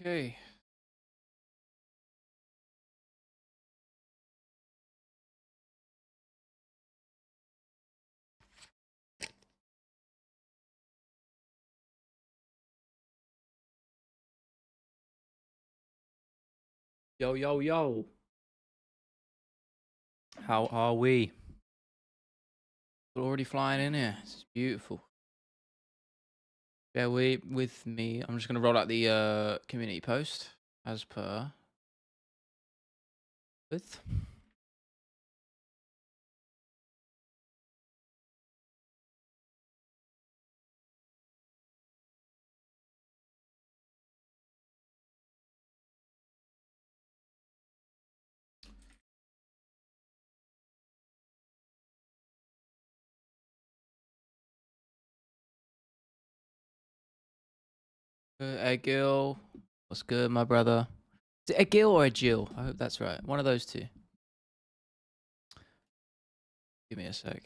Okay. Yo, yo, yo. How are we? We're already flying in here. This is beautiful. Bear with me. I'm just going to roll out the community post as per. With. Egil. What's good, my brother? Is it Egil or Jill? I hope that's right. One of those two. Give me a sec.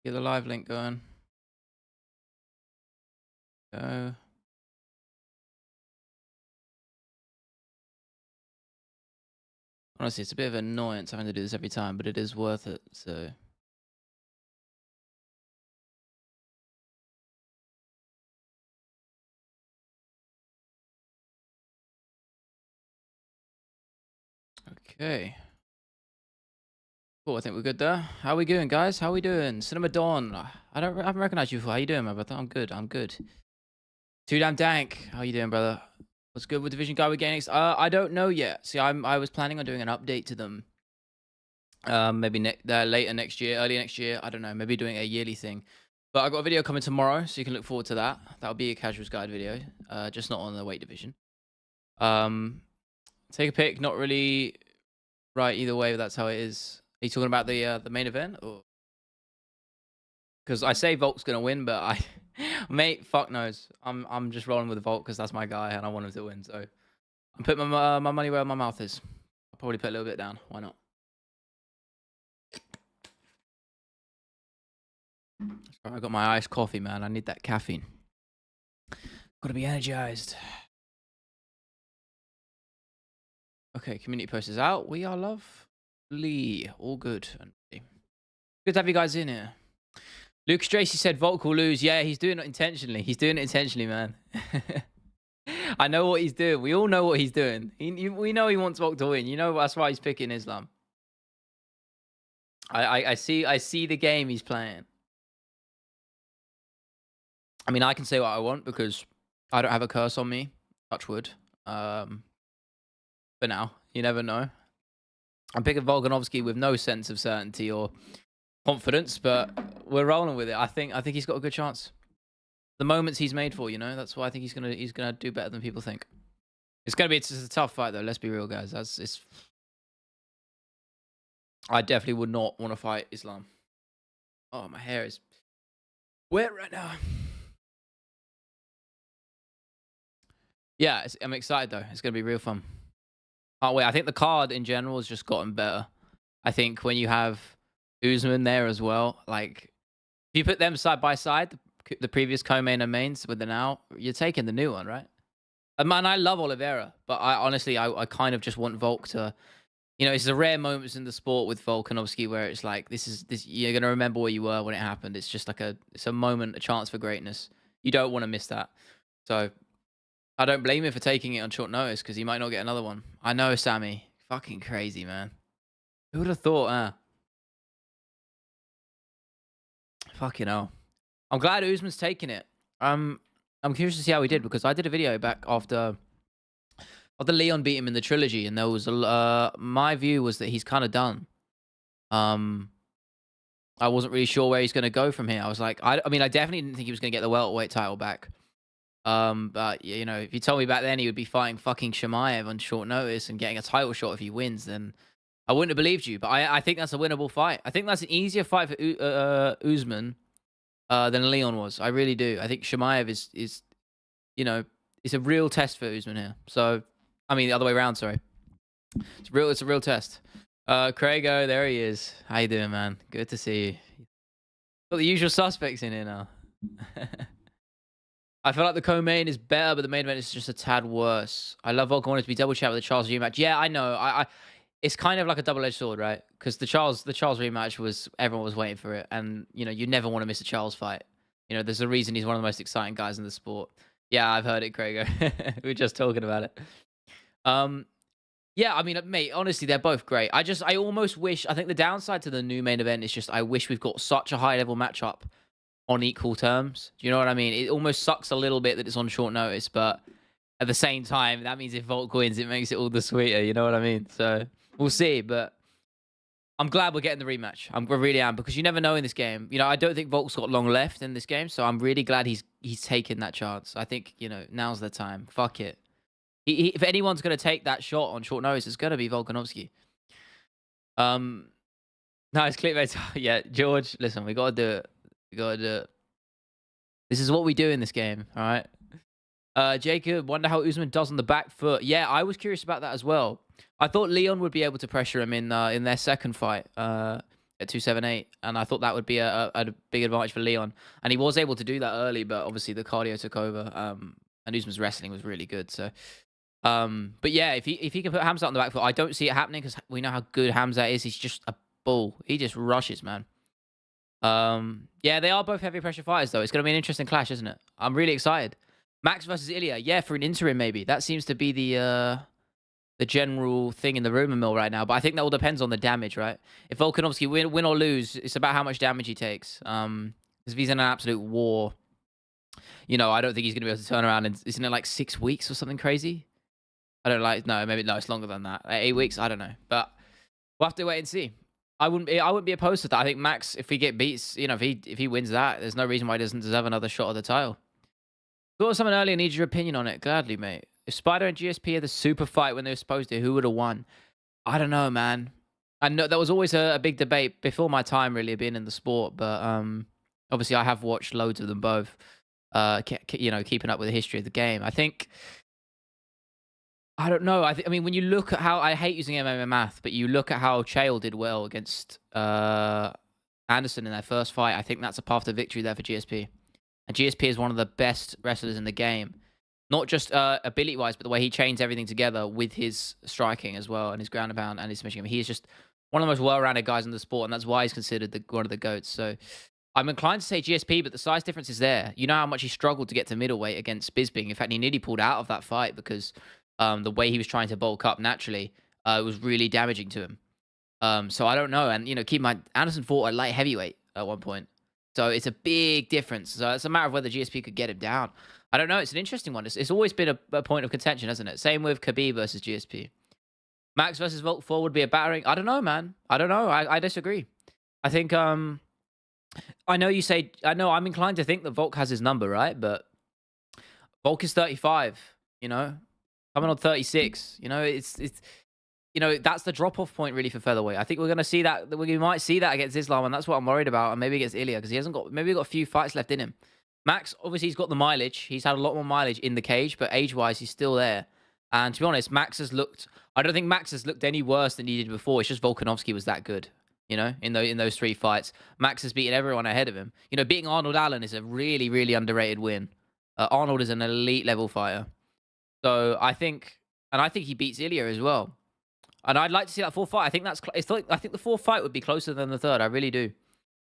Get the live link going. Go. Honestly, it's a bit of an annoyance having to do this every time, but it is worth it, so. Okay. Cool, I think we're good there. How we doing, guys? How we doing? Cinema Dawn. I haven't recognized you before. How you doing, my brother? I'm good. I'm good. Too damn dank. How you doing, brother? What's good with Division Guy with Gainix? I don't know yet. See, I was planning on doing an update to them. Maybe later next year, early next year. I don't know. Maybe doing a yearly thing. But I got a video coming tomorrow, so you can look forward to that. That'll be a casuals guide video. Just not on the weight division. Take a pick. Not really right either way. But that's how it is. Are you talking about the main event, or? Because I say Volk's gonna win, but mate, fuck knows. I'm just rolling with Volk because that's my guy and I want him to win. So I'm putting my money where my mouth is. I'll probably put a little bit down. Why not? I got my iced coffee, man. I need that caffeine. Gotta be energized. Okay, community post is out. We are lovely. All good. Good to have you guys in here. Lucas Tracy said Volk will lose. Yeah, he's doing it intentionally. He's doing it intentionally, man. I know what he's doing. We all know what he's doing. We know he wants Volk to win. You know that's why he's picking Islam. I see the game he's playing. I mean, I can say what I want because I don't have a curse on me. Touch wood. For now, you never know. I'm picking Volkanovski with no sense of certainty or confidence, but we're rolling with it. I think he's got a good chance. The moments he's made for, you know, that's why I think he's gonna do better than people think. It's a tough fight though. Let's be real, guys. I definitely would not want to fight Islam. Oh, my hair is wet right now. Yeah, I'm excited though. It's gonna be real fun. Can't wait. I think the card in general has just gotten better. I think when you have Usman there as well, like if you put them side by side, the previous co-main and mains with the now, you're taking the new one, right? And man, I love Oliveira, but I honestly, I kind of just want Volk to, you know, it's the rare moments in the sport with Volkanovski where it's like, this, you're going to remember where you were when it happened. It's just like it's a moment, a chance for greatness. You don't want to miss that. So I don't blame him for taking it on short notice because he might not get another one. I know, Sammy. Fucking crazy, man. Who would have thought, Fucking hell. I'm glad Usman's taking it. I'm curious to see how he did because I did a video back after Leon beat him in the trilogy, and there was my view was that he's kind of done. I wasn't really sure where he's going to go from here. I was like, I mean, I definitely didn't think he was going to get the welterweight title back. But you know, if you told me back then he would be fighting fucking Chimaev on short notice and getting a title shot if he wins, then I wouldn't have believed you. But I think that's a winnable fight. I think that's an easier fight for Usman than Leon was. I really do. I think Chimaev is you know, it's a real test for Usman here. So, I mean, the other way around. Sorry, it's a real test. Craigo, there he is. How you doing, man? Good to see you. Got the usual suspects in here now. I feel like the co-main is better, but the main event is just a tad worse. I love Volkanovski to be double champ with the Charles rematch. Yeah, I know. It's kind of like a double-edged sword, right? Because the Charles rematch was everyone was waiting for it, and you never want to miss a Charles fight. There's a reason he's one of the most exciting guys in the sport. Yeah, I've heard it, Craig. We were just talking about it. Um, yeah, I mean, mate, honestly, they're both great. I almost wish. I think the downside to the new main event is just I wish we've got such a high-level matchup on equal terms. Do you know what I mean? It almost sucks a little bit that it's on short notice, but at the same time, that means if Volk wins, it makes it all the sweeter. You know what I mean? So we'll see, but I'm glad we're getting the rematch. I really am, because you never know in this game. I don't think Volk's got long left in this game, so I'm really glad he's taken that chance. I think now's the time. Fuck it. If anyone's gonna take that shot on short notice, it's gonna be Volkanovski. Nice clickbait. Yeah, George. Listen, we gotta do it. We gotta do it. This is what we do in this game. All right. Jacob, wonder how Usman does on the back foot. Yeah, I was curious about that as well. I thought Leon would be able to pressure him in their second fight at 278, and I thought that would be a big advantage for Leon. And he was able to do that early, but obviously the cardio took over. And Usman's wrestling was really good. So, but yeah, if he can put Khamzat on the back foot, I don't see it happening because we know how good Khamzat is. He's just a bull. He just rushes, man. Yeah, they are both heavy pressure fighters though. It's gonna be an interesting clash, isn't it? I'm really excited. Max versus Ilya, yeah, for an interim maybe. That seems to be the general thing in the rumor mill right now. But I think that all depends on the damage, right? If Volkanovski win or lose, it's about how much damage he takes. Because if he's in an absolute war, I don't think he's gonna be able to turn around. And isn't it like 6 weeks or something crazy? No, it's longer than that. 8 weeks, I don't know. But we'll have to wait and see. I wouldn't be opposed to that. I think Max, if he get beats, if he wins that, there's no reason why he doesn't deserve another shot at the title. Thought of something earlier, need your opinion on it. Gladly, mate. If Spider and GSP had the super fight when they were supposed to, who would have won? I don't know, man. I know that was always a big debate before my time, really, being in the sport. But obviously, I have watched loads of them both. Keeping up with the history of the game. I don't know. I mean, when you look at how I hate using MMA math, but you look at how Chael did well against Anderson in their first fight. I think that's a path to victory there for GSP. And GSP is one of the best wrestlers in the game, not just ability-wise, but the way he chains everything together with his striking as well, and his ground and pound and his submission. He is just one of the most well-rounded guys in the sport, and that's why he's considered one of the GOATs. So I'm inclined to say GSP, but the size difference is there. You know how much he struggled to get to middleweight against Bisping. In fact, he nearly pulled out of that fight because the way he was trying to bulk up naturally was really damaging to him. So I don't know. And, keep in mind, Anderson fought at light heavyweight at one point. So it's a big difference. So it's a matter of whether GSP could get him down. I don't know. It's an interesting one. It's always been a point of contention, hasn't it? Same with Khabib versus GSP. Max versus Volk 4 would be a battering. I don't know, man. I don't know. I disagree. I think, I know you say, I'm inclined to think that Volk has his number, right? But Volk is 35, coming on 36. That's the drop-off point really for featherweight. I think we're going to see that. We might see that against Islam, and that's what I'm worried about. And maybe against Ilya, because he hasn't got. Maybe got a few fights left in him. Max, obviously, he's got the mileage. He's had a lot more mileage in the cage, but age-wise, he's still there. And to be honest, Max has looked. I don't think Max has looked any worse than he did before. It's just Volkanovski was that good. In those 3 fights, Max has beaten everyone ahead of him. Beating Arnold Allen is a really, really underrated win. Arnold is an elite level fighter. So I think he beats Ilya as well. And I'd like to see that 4th fight. I think I think the 4th fight would be closer than the 3rd. I really do.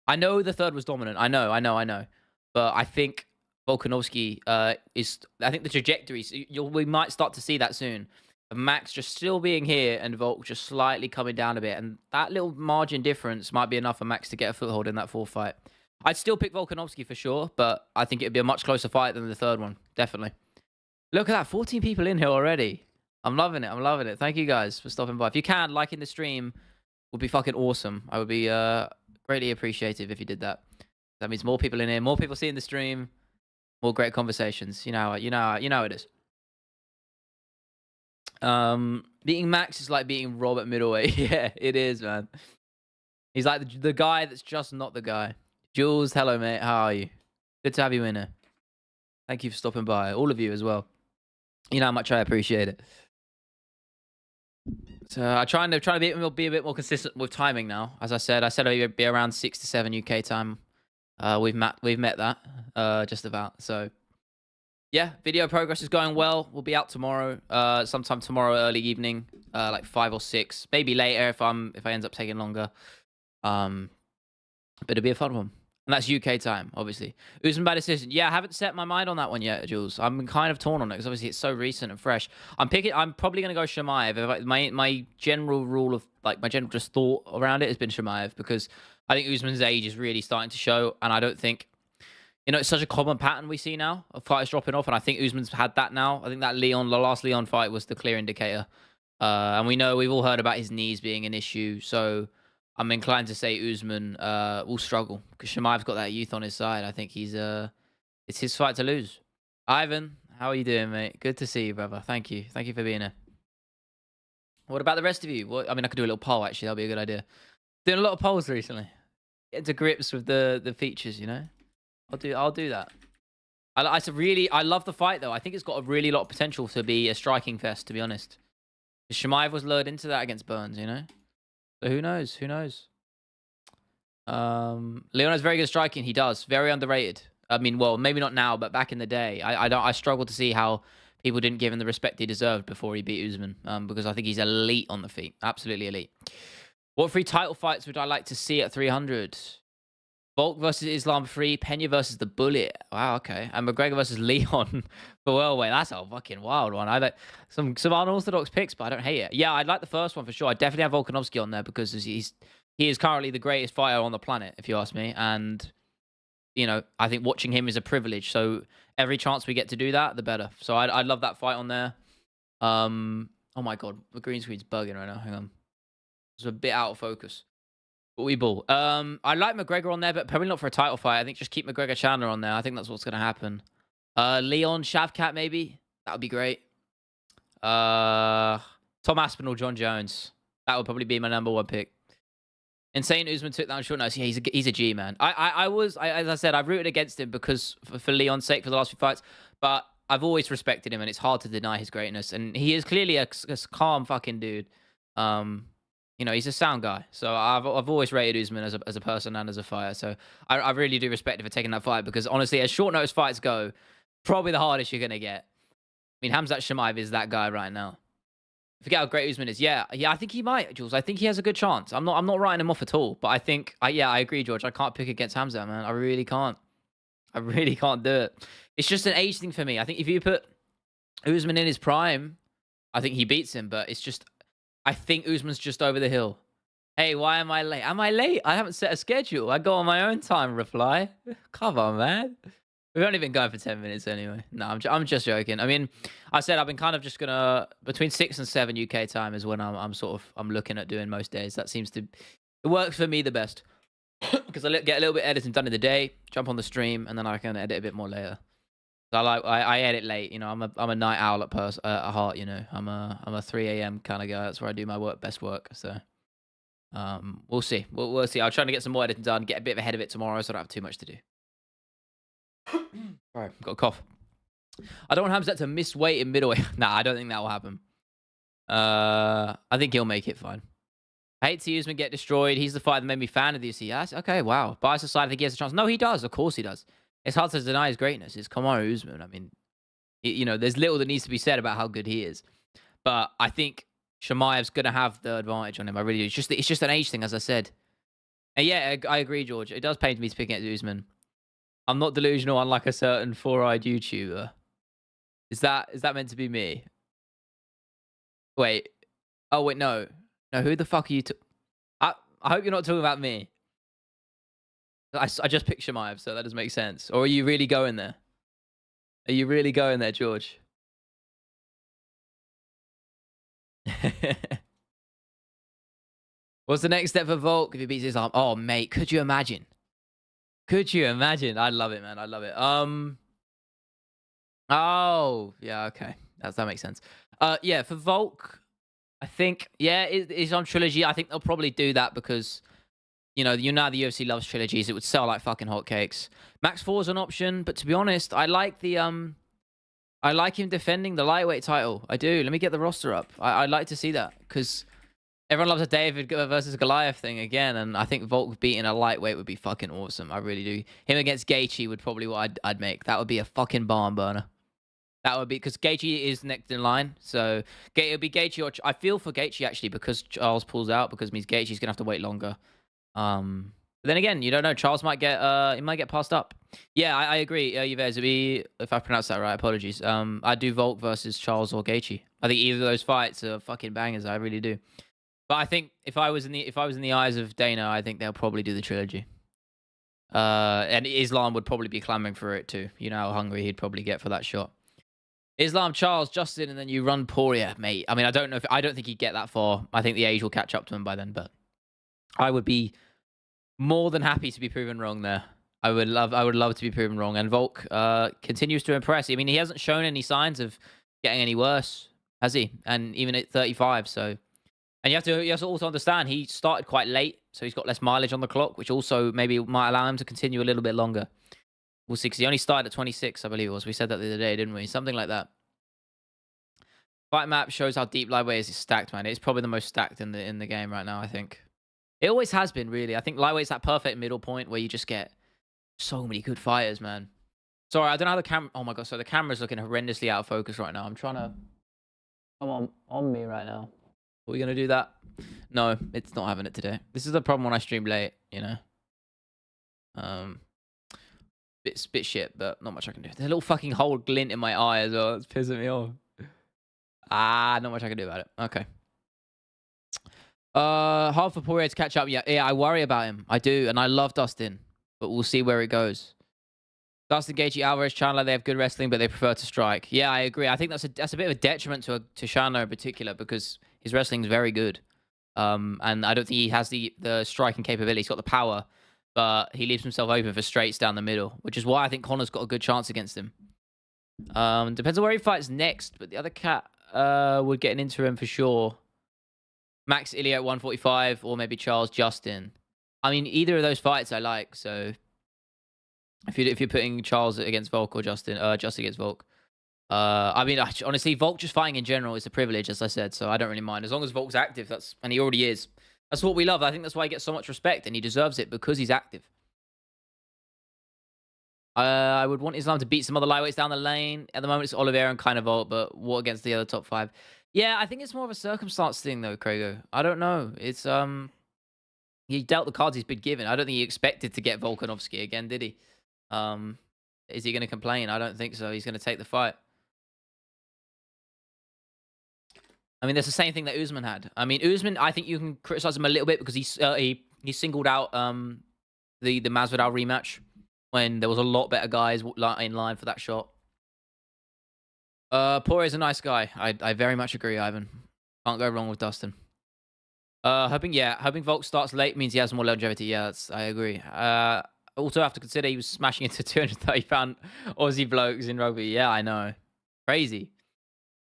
I know the 3rd was dominant. I know. But I think Volkanovski is. I think the trajectory. We might start to see that soon. Max just still being here and Volk just slightly coming down a bit, and that little margin difference might be enough for Max to get a foothold in that 4th fight. I'd still pick Volkanovski for sure, but I think it'd be a much closer fight than the 3rd one. Definitely. Look at that, 14 people in here already. I'm loving it. Thank you guys for stopping by. If you can, liking the stream would be fucking awesome. I would be greatly appreciative if you did that. That means more people in here, more people seeing the stream, more great conversations. You know how it is. Beating Max is like beating Rob at middleweight. Yeah, it is, man. He's like the guy that's just not the guy. Jules, hello, mate. How are you? Good to have you in here. Thank you for stopping by. All of you as well. You know how much I appreciate it. So I try to be a bit more consistent with timing now. As I said I'd be around 6 to 7 UK time. We've met that just about. So Yeah, video progress is going well. We'll be out tomorrow, sometime tomorrow early evening, like 5 or 6, maybe later if I end up taking longer. Um, but it'll be a fun one. And that's UK time, obviously. Usman by decision. Yeah, I haven't set my mind on that one yet, Jules. I'm kind of torn on it because obviously it's so recent and fresh. I'm probably gonna go Chimaev. My general rule of my general just thought around it has been Chimaev because I think Usman's age is really starting to show, and I don't think it's such a common pattern we see now of fighters dropping off, and I think Usman's had that now. I think that the last Leon fight was the clear indicator. And we've all heard about his knees being an issue, so I'm inclined to say Usman will struggle because Chimaev's got that youth on his side. I think it's his fight to lose. Ivan, how are you doing, mate? Good to see you, brother. Thank you for being here. What about the rest of you? I could do a little poll actually. That'll be a good idea. Doing a lot of polls recently. Getting to grips with the features, I'll do that. I love the fight though. I think it's got a really lot of potential to be a striking fest, to be honest. Chimaev was lured into that against Burns, So who knows? Leon has very good striking. He does. Very underrated. Well, maybe not now, but back in the day, I struggle to see how people didn't give him the respect he deserved before he beat Usman. Because I think he's elite on the feet. Absolutely elite. What 3 title fights would I like to see at 300? Volk versus Islam 3, Pena versus the Bullet. Wow, okay. And McGregor versus Leon for welterweight. That's a fucking wild one. I like some unorthodox picks, but I don't hate it. Yeah, I'd like the first one for sure. I definitely have Volkanovski on there because he is currently the greatest fighter on the planet, if you ask me. And I think watching him is a privilege. So every chance we get to do that, the better. So I'd love that fight on there. Oh my god, the green screen's bugging right now. Hang on, it's a bit out of focus. We ball. I like McGregor on there, but probably not for a title fight. I think just keep McGregor Chandler on there. I think that's what's going to happen. Leon Shavkat maybe. That would be great. Tom Aspinall, John Jones. That would probably be my number 1 pick. Insane Usman took that on short notice. Yeah, he's a G, man. As I said, I've rooted against him because for Leon's sake for the last few fights, but I've always respected him, and it's hard to deny his greatness. And he is clearly a calm fucking dude. He's a sound guy. So I've always rated Usman as a person and as a fighter. So I really do respect him for taking that fight because honestly, as short notice fights go, probably the hardest you're going to get. Khamzat Chimaev is that guy right now. Forget how great Usman is. Yeah, I think he might, Jules. I think he has a good chance. I'm not writing him off at all. But I think, I agree, George. I can't pick against Khamzat, man. I really can't. I really can't do it. It's just an age thing for me. I think if you put Usman in his prime, I think he beats him. But it's just... I think Usman's just over the hill. Hey, why am I late? Am I late? I haven't set a schedule. I go on my own time, reply. Come on, man. We've only been going for 10 minutes anyway. No, I'm just joking. I said I've been kind of just going to... Between 6 and 7 UK time is when I'm looking at doing most days. That seems to... It works for me the best. Because I get a little bit editing done in the day, jump on the stream, and then I can edit a bit more later. I edit late, I'm a night owl at heart, I'm a 3 a.m. kind of guy. That's where I do my best work. So we'll see. We'll see. I'm trying to get some more editing done, get a bit ahead of it tomorrow, so I don't have too much to do. All right, got a cough. I don't want Khamzat to miss weight in middleweight. Nah, I don't think that will happen. I think he'll make it fine. I hate to see Usman get destroyed. He's the fighter that made me fan of the UFC. Yes? Okay, wow. Bias aside, I think he has a chance. No, he does. Of course he does. It's hard to deny his greatness. It's Kamaru Usman. There's little that needs to be said about how good he is. But I think Chimaev's going to have the advantage on him. I really do. It's just an age thing, as I said. And yeah, I agree, George. It does pain me to pick against Usman. I'm not delusional, unlike a certain 4-eyed YouTuber. Is that meant to be me? Wait. Oh, wait, no. No, who the fuck are you... I hope you're not talking about me. I just picked Chimaev, so that doesn't make sense. Or are you really going there? Are you really going there, George? What's the next step for Volk if he beats Islam? Oh, mate, could you imagine? Could you imagine? I love it, man. I love it. Oh, yeah, okay. That makes sense. Yeah, for Volk, I think, yeah, it's on trilogy. I think they'll probably do that because... the UFC loves trilogies. It would sell like fucking hotcakes. Max 4 is an option, but to be honest, I like I like him defending the lightweight title. I do. Let me get the roster up. I'd like to see that because everyone loves a David versus Goliath thing again, and I think Volk beating a lightweight would be fucking awesome. I really do. Him against Gaethje would probably what I'd make. That would be a fucking barn burner. That would be because Gaethje is next in line. So it would be Gaethje or I feel for Gaethje actually because Charles pulls out because it means Gaethje's gonna have to wait longer. But then again, you don't know. Charles might get he might get passed up. Yeah, I agree. Yves, it'd be if I pronounced that right. Apologies. I do Volk versus Charles or Gaethje. I think either of those fights are fucking bangers. I really do. But I think if I was in the eyes of Dana, I think they'll probably do the trilogy. And Islam would probably be clamoring for it too. You know how hungry he'd probably get for that shot. Islam, Charles, Justin, and then you run Poirier, mate. I mean, I don't think he'd get that far. I think the age will catch up to him by then, but I would be more than happy to be proven wrong there. I would love to be proven wrong. And Volk continues to impress. I mean, he hasn't shown any signs of getting any worse, has he? And even at 35, so. And you have to also understand he started quite late, so he's got less mileage on the clock, which also maybe might allow him to continue a little bit longer. We'll see, because he only started at 26, I believe it was. We said that the other day, didn't we? Something like that. Fight map shows how deep lightweight is stacked, man. It's probably the most stacked in the game right now, I think. It always has been, really. I think lightweight's that perfect middle point where you just get so many good fighters, man. Sorry, I don't know how the camera... Oh, my God. So the camera's looking horrendously out of focus right now. I'm trying to... Come on me right now. Are we going to do that? No, it's not having it today. This is the problem when I stream late, you know? Bit shit, but not much I can do. There's a little fucking whole glint in my eye as well. It's pissing me off. Not much I can do about it. Okay. Hard for Poirier to catch up. Yeah, I worry about him. I do, and I love Dustin, but we'll see where it goes. Dustin, Gaethje, Alvarez, Chandler, they have good wrestling, but they prefer to strike. Yeah, I agree. I think that's a bit of a detriment to Chandler in particular because his wrestling is very good. And I don't think he has the striking capability. He's got the power, but he leaves himself open for straights down the middle, which is why I think Conor's got a good chance against him. Depends on where he fights next, but the other cat would get an interim for sure. Max Ilya at 145, or maybe Charles Justin. I mean, either of those fights I like. So if you're putting Charles against Volk or Justin against Volk, I mean, honestly, Volk just fighting in general is a privilege, as I said. So I don't really mind as long as Volk's active. And he already is. That's what we love. I think that's why he gets so much respect, and he deserves it because he's active. I would want Islam to beat some other lightweights down the lane. At the moment, it's Oliveira and kind of Volk, but what against the other top 5? Yeah, I think it's more of a circumstance thing, though, Krago. I don't know. It's he dealt the cards he's been given. I don't think he expected to get Volkanovski again, did he? Is he going to complain? I don't think so. He's going to take the fight. I mean, that's the same thing that Usman had. I mean, Usman, I think you can criticize him a little bit because he singled out the Masvidal rematch when there was a lot better guys in line for that shot. Poirier's a nice guy. I very much agree, Ivan. Can't go wrong with Dustin. Hoping Volk starts late means he has more longevity. Yeah, I agree. Also have to consider he was smashing into 230-pound Aussie blokes in rugby. Yeah, I know. Crazy.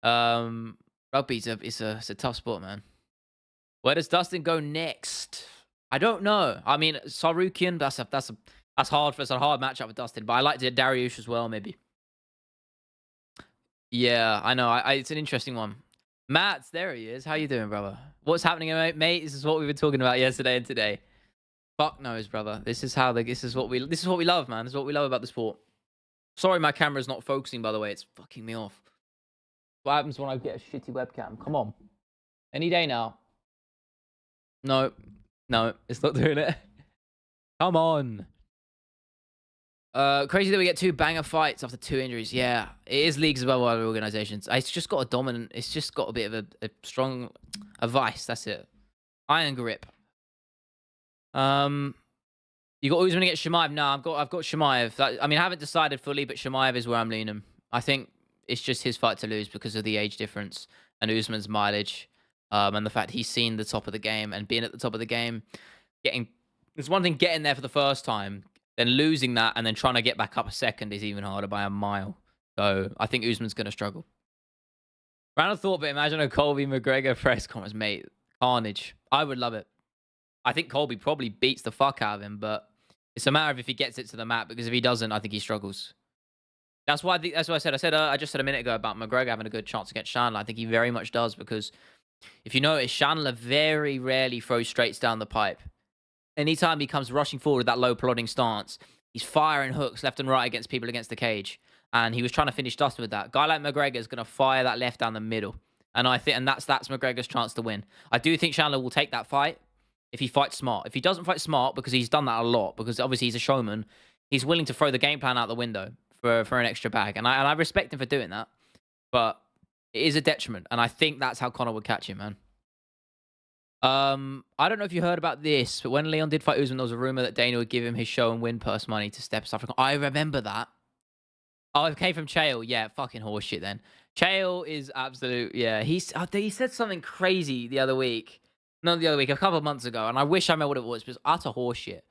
Rugby's a tough sport, man. Where does Dustin go next? I don't know. I mean, Sarukian, that's hard. It's a hard matchup with Dustin, but I like Dariush as well, maybe. Yeah, I know. It's an interesting one. Matt, there he is. How you doing, brother? What's happening, mate? This is what we were talking about yesterday and today. Fuck knows, brother. This is what we love, man. This is what we love about the sport. Sorry, my camera's not focusing, by the way. It's fucking me off. What happens when I get a shitty webcam? Come on. Any day now. No, it's not doing it. Come on. Crazy that we get 2 banger fights after 2 injuries. Yeah, it is leagues above other organizations. It's just got it's just got a bit of a strong vice. That's it. Iron grip. You got Usman against Chimaev. No, I've got Chimaev. I mean, I haven't decided fully, but Chimaev is where I'm leaning. I think it's just his fight to lose because of the age difference and Usman's mileage, and the fact he's seen the top of the game and being at the top of the game. There's one thing getting there for the first time, then losing that, and then trying to get back up a second is even harder by a mile. So I think Usman's going to struggle. Random thought, but imagine a Colby McGregor press conference, mate. Carnage. I would love it. I think Colby probably beats the fuck out of him, but it's a matter of if he gets it to the mat, because if he doesn't, I think he struggles. That's why I said. I just said a minute ago about McGregor having a good chance against Chandler. I think he very much does, because if you notice, Chandler very rarely throws straights down the pipe. Anytime he comes rushing forward with that low plodding stance, he's firing hooks left and right against people against the cage. and he was trying to finish Dustin with that. Guy like McGregor is going to fire that left down the middle, and I think, and that's McGregor's chance to win. I do think Chandler will take that fight if he fights smart. If he doesn't fight smart, because he's done that a lot, because obviously he's a showman, he's willing to throw the game plan out the window for an extra bag, and I respect him for doing that, but it is a detriment, and I think that's how Conor would catch him, man. I don't know if you heard about this, but when Leon did fight Usman, there was a rumor that Dana would give him his show and win purse money to step aside. I remember that. Oh, it came from Chael. Yeah, fucking horseshit then. Chael is absolute, yeah. He said something crazy the other week. Not the other week, a couple of months ago, and I wish I remember what it was, but it's utter horseshit.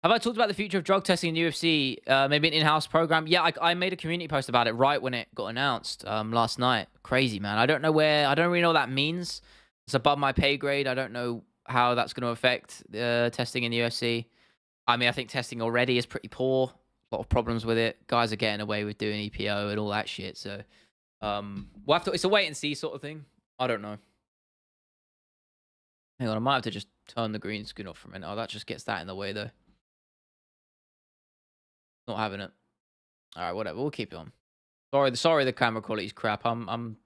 Have I talked about the future of drug testing in the UFC? Maybe an in-house program? Yeah, I made a community post about it right when it got announced last night. Crazy, man. I don't really know what that means. It's above my pay grade. I don't know how that's going to affect testing in the UFC. I mean, I think testing already is pretty poor. A lot of problems with it. Guys are getting away with doing EPO and all that shit. So we'll have to. It's a wait and see sort of thing. I don't know. Hang on, I might have to just turn the green screen off for a minute. Oh, that just gets that in the way though. Not having it. All right, whatever. We'll keep it on. Sorry, the camera quality's crap. I'm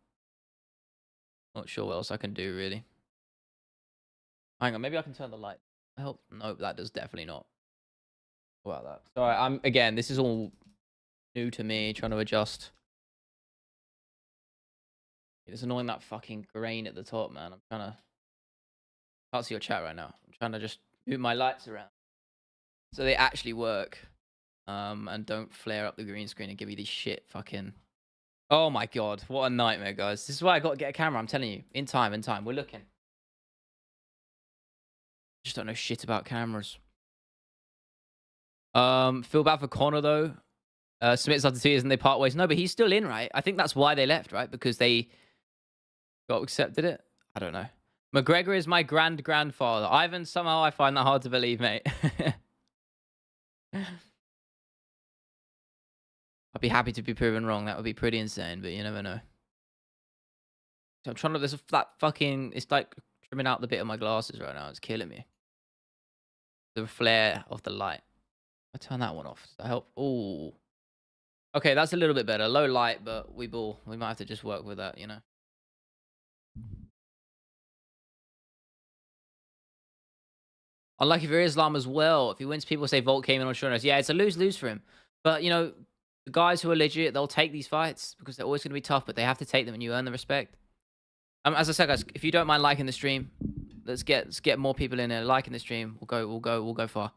not sure what else I can do really. Hang on, maybe I can turn the light. Help? Nope, that does definitely not. What about that? Sorry, again, this is all new to me, trying to adjust. It's annoying that fucking grain at the top, man. I'm trying to. Can't see your chat right now. I'm trying to just move my lights around so they actually work, and don't flare up the green screen and give me these shit fucking. Oh my god, what a nightmare, guys. This is why I got to get a camera. I'm telling you, in time. We're looking. Just don't know shit about cameras. Feel bad for Conor though. Submits after 2 years and they part ways. No, but he's still in, right? I think that's why they left, right? Because they got accepted it. I don't know. McGregor is my grandfather. Ivan, somehow I find that hard to believe, mate. I'd be happy to be proven wrong. That would be pretty insane, but you never know. So I'm trying to. There's a flat fucking. It's like trimming out the bit of my glasses right now. It's killing me. The flare of the light. I turn that one off. Does that help? Oh. Okay, that's a little bit better. Low light, but we might have to just work with that, you know. Unlucky for Islam as well. If he wins, people say Volk came in on short notice. Yeah, it's a lose-lose for him. But, you know, the guys who are legit, they'll take these fights because they're always going to be tough, but they have to take them and you earn the respect. As I said, guys, if you don't mind liking the stream, let's get more people in there liking the stream. We'll go far.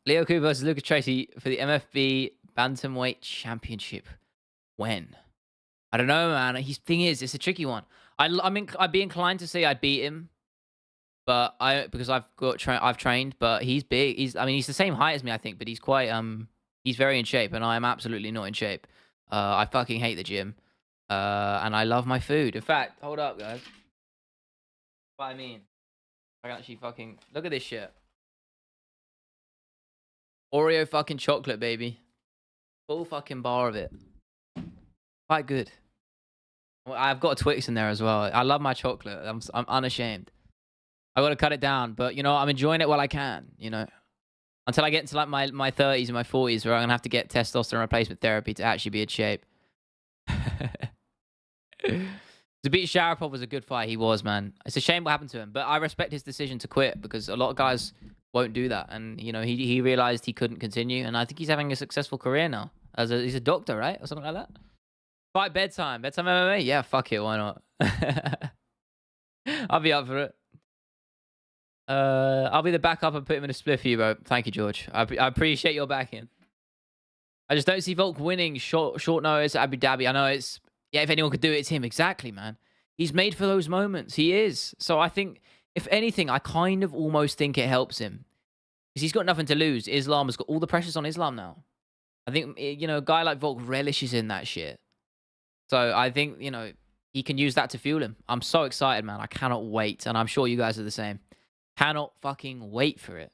Leo Koo versus Lucas Tracy for the MFB Bantamweight Championship. When? I don't know, man. His thing is, it's a tricky one. I'd be inclined to say I'd beat him, but because I've trained, but he's big. He's the same height as me, I think, but he's quite he's very in shape, and I am absolutely not in shape. I fucking hate the gym, and I love my food. In fact, hold up, guys. What I mean, I can actually fucking look at this shit. Oreo fucking chocolate, baby. Full fucking bar of it. Quite good. I've got a Twix in there as well. I love my chocolate. I'm unashamed. I got to cut it down, but you know, I'm enjoying it while I can, you know. Until I get into like my 30s and my 40s where I'm going to have to get testosterone replacement therapy to actually be in shape. To beat Sharapov was a good fight. He was, man. It's a shame what happened to him, but I respect his decision to quit because a lot of guys won't do that. And, you know, he realized he couldn't continue. And I think he's having a successful career now. He's a doctor, right? Or something like that. Fight bedtime. Bedtime MMA? Yeah, fuck it. Why not? I'll be up for it. I'll be the backup and put him in a split for you, bro. Thank you, George. I appreciate your backing. I just don't see Volk winning short notice at Abu Dhabi. I know it's... Yeah, if anyone could do it, it's him. Exactly, man. He's made for those moments. He is. So I think, if anything, I kind of almost think it helps him. Because he's got nothing to lose. Islam has got all the pressures on Islam now. I think, you know, a guy like Volk relishes in that shit. So I think, you know, he can use that to fuel him. I'm so excited, man. I cannot wait. And I'm sure you guys are the same. Cannot fucking wait for it.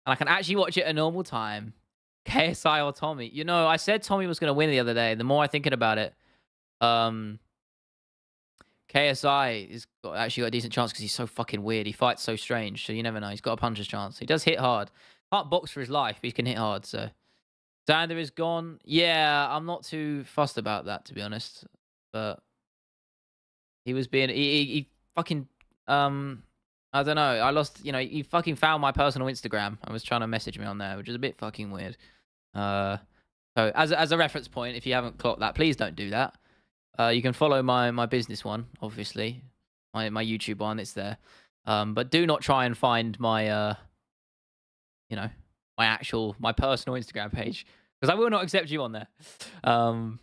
And I can actually watch it at a normal time. KSI or Tommy. You know, I said Tommy was going to win the other day. The more I'm thinking about it, KSI has actually got a decent chance because he's so fucking weird. He fights so strange, so you never know. He's got a puncher's chance. He does hit hard. Can't box for his life, but he can hit hard, so Xander is gone. Yeah, I'm not too fussed about that, to be honest. But he was being he fucking I don't know. I lost. He fucking found my personal Instagram. I was trying to message me on there, which is a bit fucking weird. Uh, so as a reference point, if you haven't clocked that, please don't do that. You can follow my business one, obviously, my YouTube one. It's there. But do not try and find my you know, my personal Instagram page because I will not accept you on there. Um,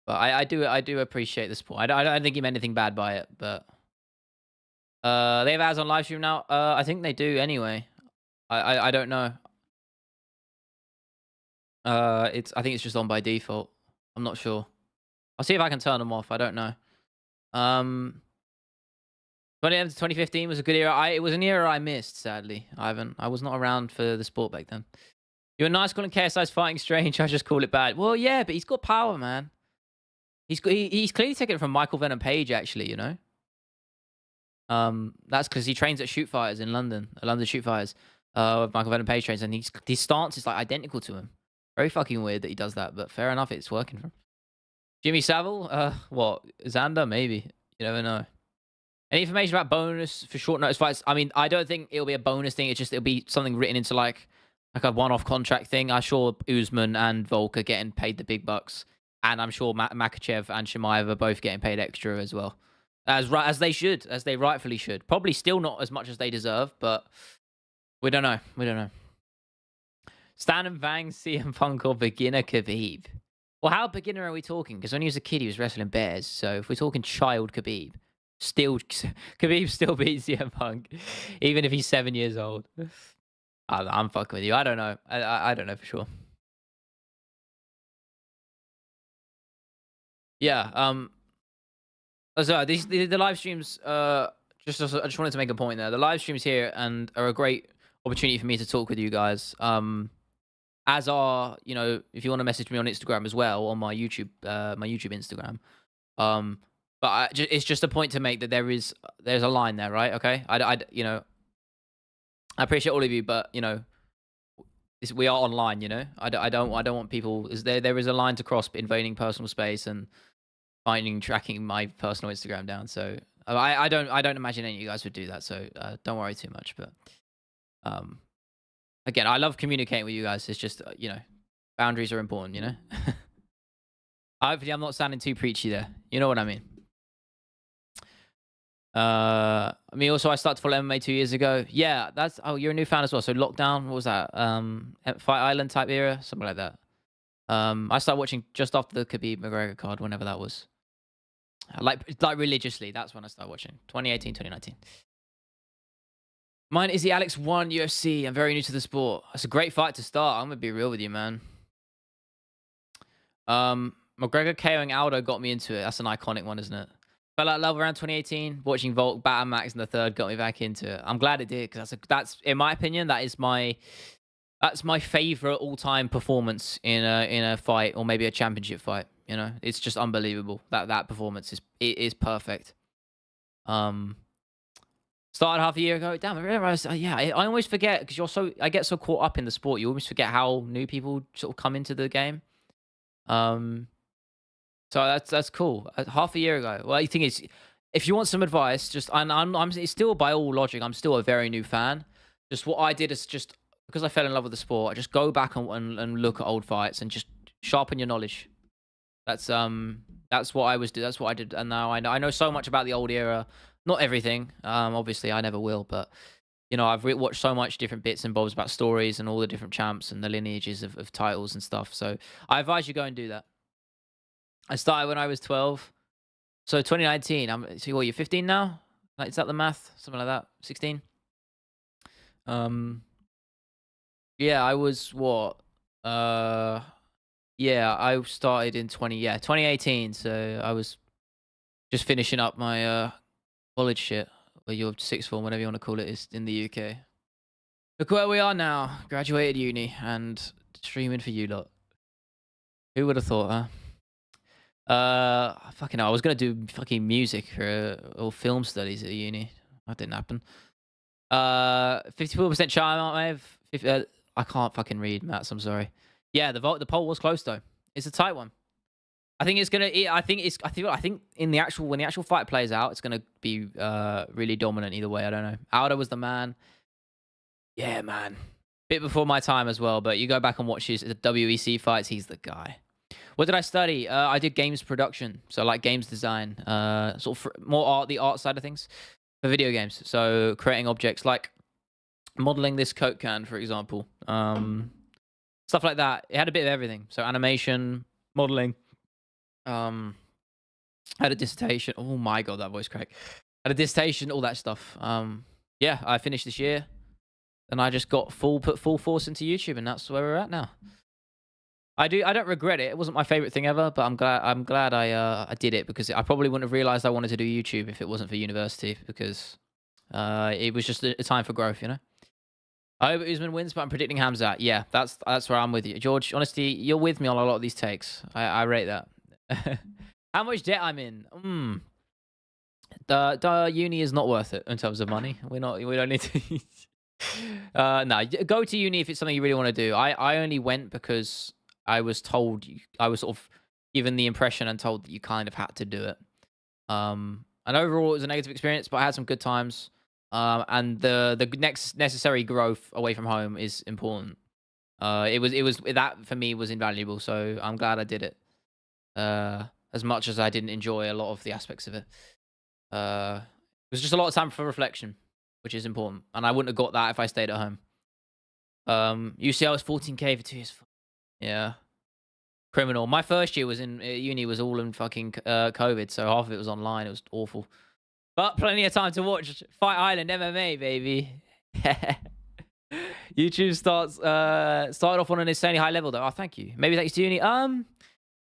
but I do appreciate the support. I don't think he meant anything bad by it, but they have ads on live stream now. I think they do anyway. I don't know. I think it's just on by default. I'm not sure. I'll see if I can turn them off. I don't know. 2011 to 2015 was a good era. It was an era I missed, sadly, Ivan. I was not around for the sport back then. You're nice calling KSI's fighting strange. I just call it bad. Well, yeah, but he's got power, man. He's clearly taken it from Michael Venom Page, actually. That's because he trains at Shoot Fighters in London. London Shoot Fighters. Michael Venom Page trains, and his stance is like identical to him. Very fucking weird that he does that, but fair enough. It's working for him. Jimmy Savile? What? Xander? Maybe. You never know. Any information about bonus for short notice fights? I mean, I don't think it'll be a bonus thing. It'll be something written into like a one-off contract thing. I'm sure Usman and Volk are getting paid the big bucks, and I'm sure Makhachev and Chimaev are both getting paid extra as well, as they should, as they rightfully should. Probably still not as much as they deserve, but we don't know. We don't know. Stan and Vang, CM Punk or beginner Khabib? Well, how beginner are we talking? Because when he was a kid, he was wrestling bears. So if we're talking child Khabib, Khabib still beats CM Punk, even if he's 7 years old. I'm fucking with you. I don't know. I don't know for sure. Yeah. So the live streams. I just wanted to make a point there. The live streams here and are a great opportunity for me to talk with you guys. As are, if you want to message me on Instagram as well, on my YouTube Instagram. But it's just a point to make that there's a line there, right? Okay, I appreciate all of you, but we are online. I don't want people. There is a line to cross invading personal space and tracking my personal Instagram down. So I don't imagine any of you guys would do that. So don't worry too much. But again, I love communicating with you guys. It's just boundaries are important. Hopefully, I'm not sounding too preachy there. You know what I mean. Also, I started to follow MMA 2 years ago. Yeah, you're a new fan as well. So Lockdown, what was that? Fight Island type era, something like that. I started watching just after the Khabib McGregor card, whenever that was. Like religiously, that's when I started watching. 2018, 2019. Mine is the Alex 1 UFC. I'm very new to the sport. It's a great fight to start. I'm gonna be real with you, man. McGregor KOing Aldo got me into it. That's an iconic one, isn't it? Fell out of love around 2018. Watching Volk batter Max in the third got me back into it. I'm glad it did because that's in my opinion that's my favorite all-time performance in a fight or maybe a championship fight. It's just unbelievable. That performance is perfect. Started half a year ago. Damn, I realized. I always forget because I get so caught up in the sport. You almost forget how new people sort of come into the game. So that's cool. Half a year ago. Well, the thing is, if you want some advice, it's still by all logic, I'm still a very new fan. Just what I did is just because I fell in love with the sport, I just go back and look at old fights and just sharpen your knowledge. That's what I was doing. That's what I did, and now I know so much about the old era. Not everything. Obviously, I never will, but I've watched so much different bits and bobs about stories and all the different champs and the lineages of titles and stuff. So I advise you go and do that. I started when I was 12. So 2019, you're 15 now? Is that the math? Something like that? 16? Yeah, I was what? I started in 2018. So I was just finishing up my college shit, or your sixth form, whatever you want to call it, is in the UK. Look where we are now. Graduated uni and streaming for you lot. Who would have thought, huh? Fucking hell, I was gonna do fucking music or film studies at uni. That didn't happen. 54% charm, I can't fucking read, Matt. I'm sorry. Yeah, the poll was close though. It's a tight one. I think it's gonna. I think in the actual when the actual fight plays out, it's gonna be really dominant either way. I don't know. Aldo was the man. Yeah, man. Bit before my time as well, but you go back and watch his the WEC fights. He's the guy. What did I study? I did games production, so like games design, sort of more art, the art side of things for video games. So creating objects like modeling this Coke can, for example, stuff like that. It had a bit of everything. So animation, modeling. Had a dissertation. Oh my god, that voice crack. Had a dissertation, all that stuff. Yeah, I finished this year, and I just got put full force into YouTube, and that's where we're at now. I don't regret it. It wasn't my favorite thing ever, but I'm glad I did it because I probably wouldn't have realized I wanted to do YouTube if it wasn't for university because it was just a time for growth, you know. I hope Usman wins, but I'm predicting Khamzat. Yeah, that's where I'm with you, George. Honestly, you're with me on a lot of these takes. I rate that. How much debt I'm in? The uni is not worth it in terms of money. We don't need to. No, go to uni if it's something you really want to do. I only went because I was told. I was sort of given the impression and told that you kind of had to do it. And overall, it was a negative experience, but I had some good times. And the next necessary growth away from home is important. It was that for me was invaluable. So I'm glad I did it. As much as I didn't enjoy a lot of the aspects of it. It was just a lot of time for reflection, which is important. And I wouldn't have got that if I stayed at home. UCL was 14K for 2 years. Yeah. Criminal. My first year was in uni was all in fucking COVID, so half of it was online. It was awful. But plenty of time to watch Fight Island MMA, baby. YouTube started off on an insanely high level though. Oh, thank you. Maybe thanks to uni.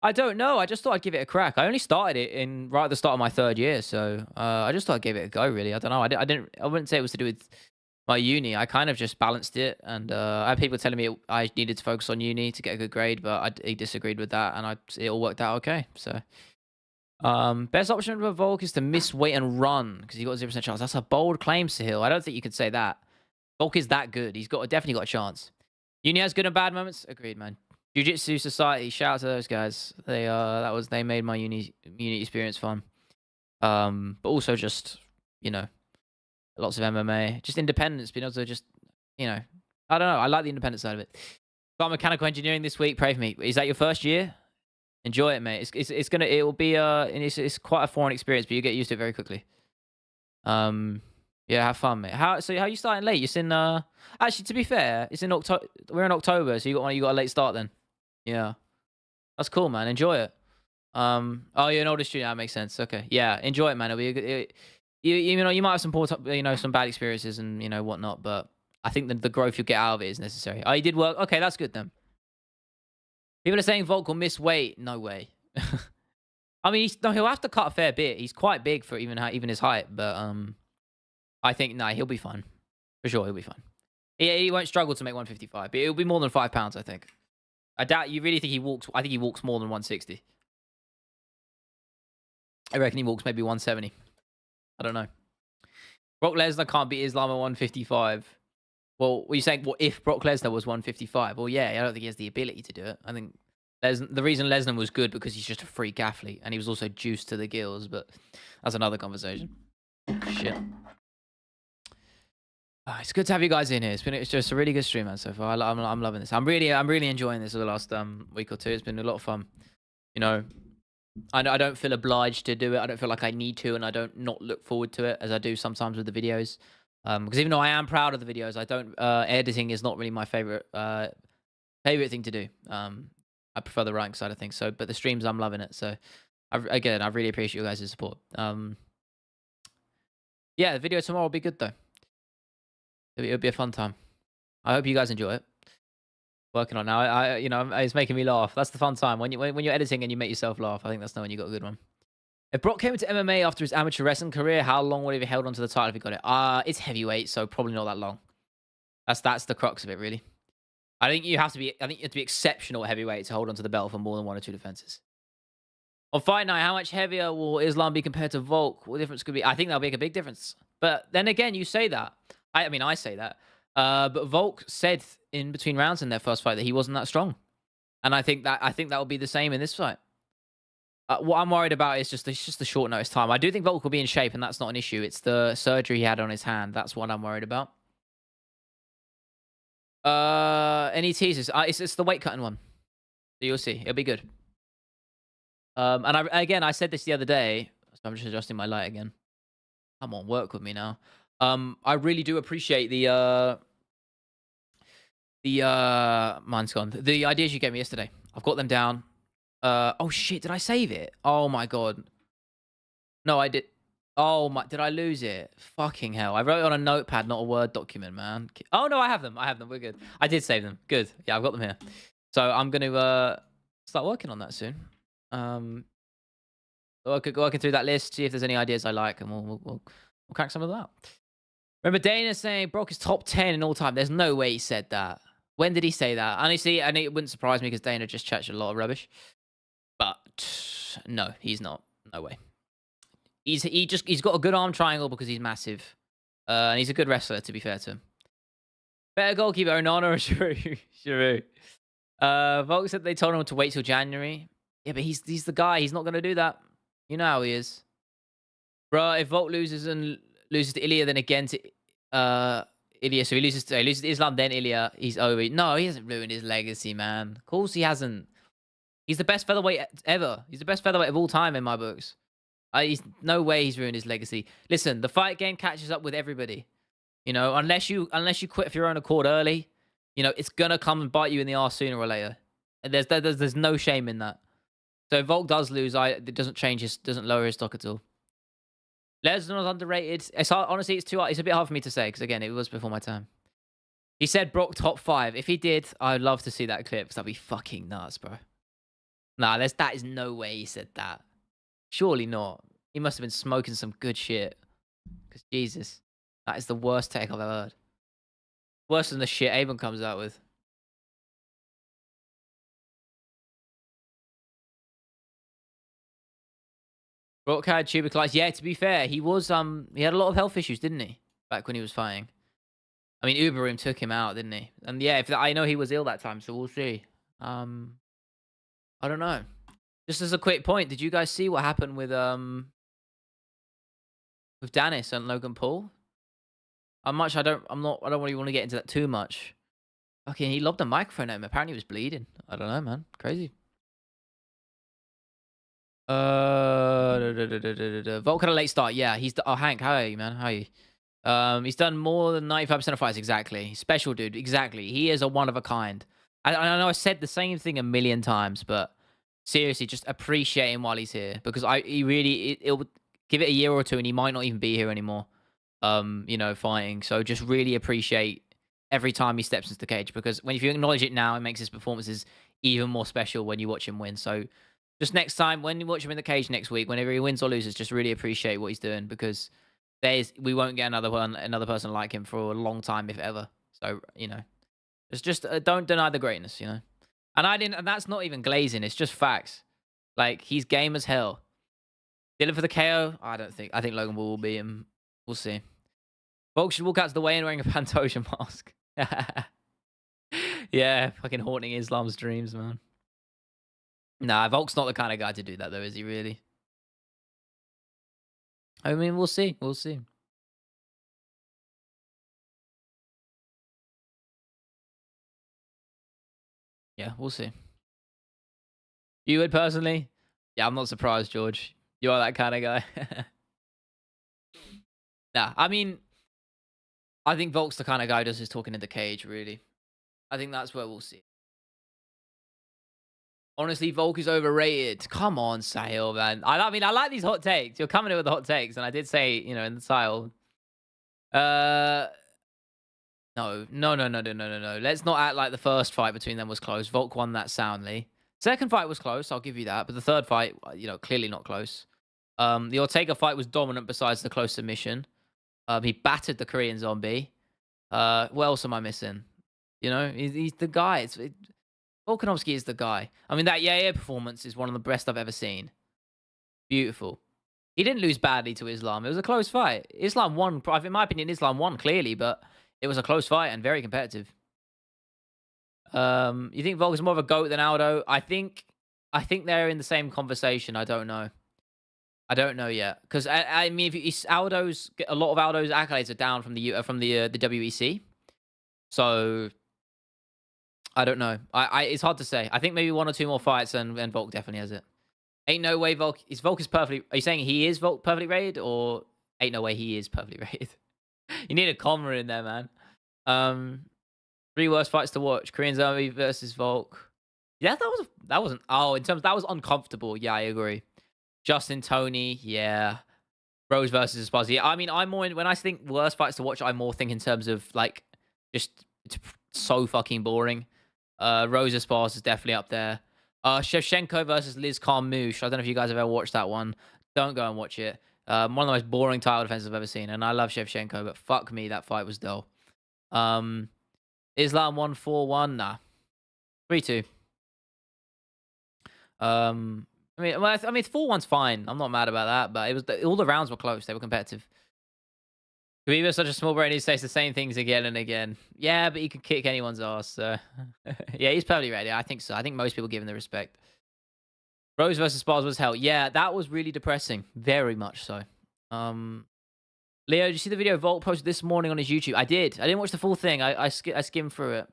I don't know. I just thought I'd give it a crack. I only started it right at the start of my 3rd year, so I just thought I'd give it a go. Really, I don't know. I wouldn't say it was to do with my uni. I kind of just balanced it, and I had people telling me I needed to focus on uni to get a good grade, but I disagreed with that, and it all worked out okay. So, best option for Volk is to miss weight and run because he got 0% chance. That's a bold claim, Sahil. I don't think you could say that. Volk is that good. He's definitely got a chance. Uni has good and bad moments. Agreed, man. Jiu-Jitsu Society, shout out to those guys. They made my uni experience fun. But also just, you know, lots of MMA, just independence, being able to just, you know, I don't know. I like the independent side of it. Got mechanical engineering this week. Pray for me. Is that your first year? Enjoy it, mate. It will be it's quite a foreign experience, but you get used to it very quickly. Yeah, have fun, mate. How you starting late? It's in actually to be fair, it's in October. We're in October, so you got a late start then. Yeah. That's cool, man. Enjoy it. Oh, you're an older student. That makes sense. Okay. Yeah, enjoy it, man. It'll be a good, you know, you might have some poor, you know, some bad experiences and, you know, whatnot, but I think the growth you'll get out of it is necessary. Oh, you did work. Okay, that's good then. People are saying Volk will miss weight. No way. I mean, he'll have to cut a fair bit. He's quite big for even his height, but I think he'll be fine. For sure, he'll be fine. He won't struggle to make 155, but it'll be more than 5 pounds, I think. I doubt you really think he walks. I think he walks more than 160. I reckon he walks maybe 170. I don't know. Brock Lesnar can't beat Islam at 155. Well, what are you saying? What if Brock Lesnar was 155? Well, yeah, I don't think he has the ability to do it. I think the reason Lesnar was good because he's just a freak athlete and he was also juiced to the gills, but that's another conversation. Shit. It's good to have you guys in here. It's just a really good stream, man, so far. I'm loving this. I'm really enjoying this for the last week or two. It's been a lot of fun. You know, I don't feel obliged to do it. I don't feel like I need to, and I don't not look forward to it as I do sometimes with the videos. Because even though I am proud of the videos, I don't. Editing is not really my favorite thing to do. I prefer the writing side of things. So, but the streams, I'm loving it. So, I really appreciate you guys' support. Yeah, the video tomorrow will be good though. It'll be a fun time. I hope you guys enjoy it. Working on now. You know, it's making me laugh. That's the fun time when you're editing and you make yourself laugh. I think that's when you got a good one. If Brock came into MMA after his amateur wrestling career, how long would he have held onto the title if he got it? It's heavyweight, so probably not that long. That's the crux of it, really. I think you have to be exceptional at heavyweight to hold onto the belt for more than 1 or 2 defenses. On fight night, how much heavier will Islam be compared to Volk? What difference could be? I think that'll make a big difference. But then again, you say that. I mean, I say that. But Volk said in between rounds in their first fight that he wasn't that strong. And I think that will be the same in this fight. What I'm worried about is just the short notice time. I do think Volk will be in shape, and that's not an issue. It's the surgery he had on his hand. That's what I'm worried about. Any teasers? It's the weight cutting one. So you'll see. It'll be good. And I said this the other day. So I'm just adjusting my light again. Come on, work with me now. I really do appreciate the mine's gone. The ideas you gave me yesterday. I've got them down. Oh shit, did I save it? Oh my god. No, I did. Oh my, did I lose it? Fucking hell. I wrote it on a notepad, not a Word document, man. Oh no, I have them. We're good. I did save them. Good. Yeah, I've got them here. So I'm going to start working on that soon. Working through that list, see if there's any ideas I like, and we'll crack some of that out. Remember Dana saying Brock is top 10 in all time. There's no way he said that. When did he say that? Honestly, and it wouldn't surprise me because Dana just chats a lot of rubbish. But no, he's not. No way. He's got a good arm triangle because he's massive. And he's a good wrestler, to be fair to him. Better goalkeeper, Onana or Giroud? Giroud. Volk said they told him to wait till January. Yeah, but he's the guy. He's not going to do that. You know how he is. Bro, if Volk loses to Ilya, then again to Ilya. So he loses to Islam, then Ilya. He's over. No, he hasn't ruined his legacy, man. Of course he hasn't. He's the best featherweight ever. He's the best featherweight of all time in my books. No way he's ruined his legacy. Listen, the fight game catches up with everybody. You know, unless you quit of your own accord early, you know, it's gonna come and bite you in the arse sooner or later. And there's no shame in that. So if Volk does lose, it doesn't lower his stock at all. Lesnar's underrated. It's hard, honestly, it's a bit hard for me to say because again, it was before my time. He said Brock top 5. If he did, I'd love to see that clip because that'd be fucking nuts, bro. Nah, that is no way he said that. Surely not. He must have been smoking some good shit. Because Jesus, that is the worst take I've ever heard. Worse than the shit Abram comes out with. Brock had tuberculosis. Yeah, to be fair, he was he had a lot of health issues, didn't he? Back when he was fighting. I mean, Uberim took him out, didn't he? And yeah, I know he was ill that time, so we'll see. I don't know. Just as a quick point, did you guys see what happened with Dennis and Logan Paul? I don't really want to get into that too much. Okay, he lobbed a microphone at him. Apparently he was bleeding. I don't know, man. Crazy. Volk had a late start. Yeah, Hank, how are you, man? How are you? He's done more than 95% of fights. Exactly. Special dude. Exactly. He is a one of a kind. I know I said the same thing a million times, but seriously, just appreciate him while he's here because it'll give it a year or two and he might not even be here anymore. You know, fighting. So just really appreciate every time he steps into the cage because if you acknowledge it now, it makes his performances even more special when you watch him win. So just next time when you watch him in the cage next week, whenever he wins or loses, just really appreciate what he's doing because we won't get another person like him for a long time, if ever. So, you know, it's just don't deny the greatness, you know. And that's not even glazing. It's just facts. Like, he's game as hell. Dylan for the KO? I think Logan Paul will beat him. We'll see. Volk should walk out to the weigh-in wearing a Pantoja mask. Yeah, fucking haunting Islam's dreams, man. Nah, Volk's not the kind of guy to do that, though, is he really? I mean, we'll see. We'll see. Yeah, we'll see. You would personally? Yeah, I'm not surprised, George. You are that kind of guy. Nah, I mean, I think Volk's the kind of guy who does his talking in the cage, really. I think that's where we'll see. Honestly, Volk is overrated. Come on, Sahil, man. I mean, I like these hot takes. You're coming in with the hot takes, and I did say, you know, in the Sahil. No. Let's not act like the first fight between them was close. Volk won that soundly. Second fight was close, I'll give you that. But the third fight, you know, clearly not close. The Ortega fight was dominant besides the close submission. He battered the Korean zombie. What else am I missing? You know, he's the guy. Volkanovski is the guy. I mean, that yeah performance is one of the best I've ever seen. Beautiful. He didn't lose badly to Islam. It was a close fight. Islam won. In my opinion, Islam won clearly, but it was a close fight and very competitive. You think Volk is more of a GOAT than Aldo? I think they're in the same conversation. I don't know. I don't know yet because I mean, if Aldo's a lot of Aldo's accolades are down from the WEC, so I don't know. It's hard to say. I think maybe 1 or 2 more fights and Volk definitely has it. Ain't no way Volk is perfectly. Are you saying he is Volk perfectly rated or ain't no way he is perfectly rated? You need a comma in there, man. 3 worst fights to watch: Korean Zombie versus Volk. Yeah, that wasn't. Oh, in terms that was uncomfortable. Yeah, I agree. Justin Tony, yeah. Rose versus Esparza. Yeah, I mean, I'm more when I think worst fights to watch, I'm more thinking in terms of like just it's so fucking boring. Rose Esparza is definitely up there. Shevchenko versus Liz Carmouche. I don't know if you guys have ever watched that one. Don't go and watch it. One of the most boring title defenses I've ever seen, and I love Shevchenko, but fuck me, that fight was dull. Islam 1-4-1, nah, 3-2. I mean, 4-1's fine. I'm not mad about that, but it was all the rounds were close. They were competitive. Khabib's such a small brain. He says the same things again and again. Yeah, but he can kick anyone's ass. So yeah, he's probably ready. I think so. I think most people give him the respect. Rose versus Spars was hell. Yeah, that was really depressing. Very much so. Leo, did you see the video Volt posted this morning on his YouTube? I did. I didn't watch the full thing. I skimmed through it.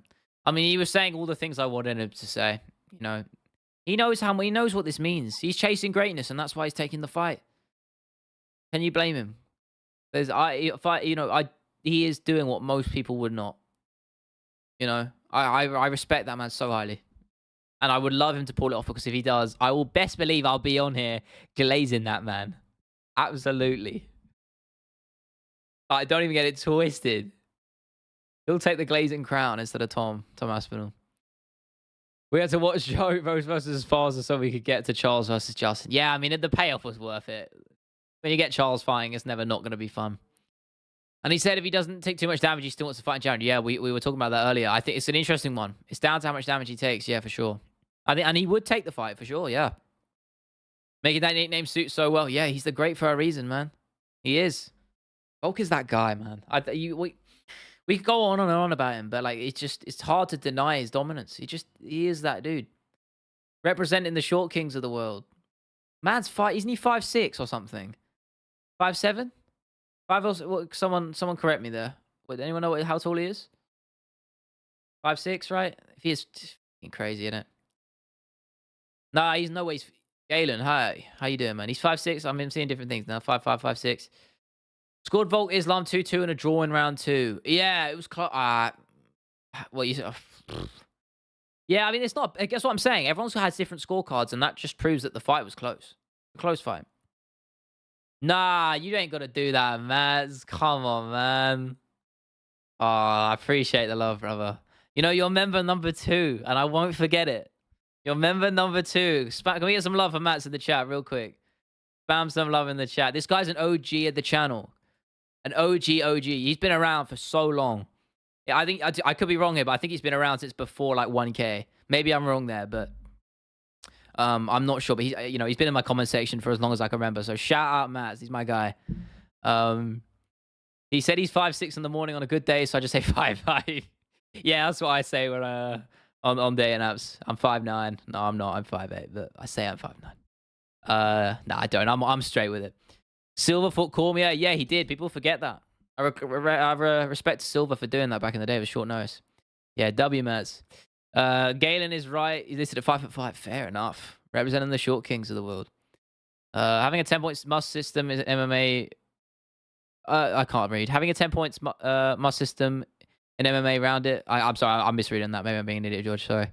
I mean, he was saying all the things I wanted him to say. You know, he knows what this means. He's chasing greatness, and that's why he's taking the fight. Can you blame him? He is doing what most people would not. You know, I respect that man so highly, and I would love him to pull it off because if he does, I will best believe I'll be on here glazing that man. Absolutely. I don't even get it twisted. He'll take the glazing crown instead of Tom Aspinall. We had to watch Joe Rose versus Farza so we could get to Charles versus Justin. Yeah, I mean, the payoff was worth it. When you get Charles fighting, it's never not going to be fun. And he said if he doesn't take too much damage, he still wants to fight in January. Yeah, we were talking about that earlier. I think it's an interesting one. It's down to how much damage he takes. Yeah, for sure. And he would take the fight for sure. Yeah. Making that nickname suit so well. Yeah, he's the great for a reason, man. He is. Volk is that guy, man. We could go on and on about him, but like it's hard to deny his dominance. He is that dude. Representing the short kings of the world. Man's isn't he 5'6" or something? 5'7"? 5', someone correct me there. Would anyone know how tall he is? 5'6", right? If he is crazy, isn't it? Nah, he's no way. Galen, hi. How you doing, man? He's 5'6". I'm seeing different things now. 5'5", 5'6". Scored Volk Islam 2-2 and a draw in round 2. Yeah, it was close. Well, you said. Yeah, I mean, it's not. Guess what I'm saying? Everyone's had different scorecards, and that just proves that the fight was close. A close fight. Nah, you ain't got to do that, Maz. Come on, man. Oh, I appreciate the love, brother. You know, you're member number 2, and I won't forget it. You're member number 2. Can we get some love for Mats in the chat real quick? Spam some love in the chat. This guy's an OG at the channel. An OG. He's been around for so long. Yeah, I think I could be wrong here, but I think he's been around since before like 1K. Maybe I'm wrong there, but I'm not sure. But he's been in my comment section for as long as I can remember. So shout out Matt. He's my guy. He said he's 5'6" in the morning on a good day, so I just say 5'5". Yeah, that's what I say when on day and apps. I'm 5'9". No, I'm not. I'm 5'8", but I say I'm 5'9". No, I don't. I'm straight with it. Silverfoot called me. Yeah, he did. People forget that. I respect Silver for doing that back in the day with short notice. Yeah, W-Mats. Galen is right. He's listed at 5'5". Fair enough. Representing the short kings of the world. Having a 10 points must system is MMA. I can't read. Having a 10 points must system in MMA around it. I'm sorry. I'm misreading that. Maybe I'm being an idiot, George. Sorry.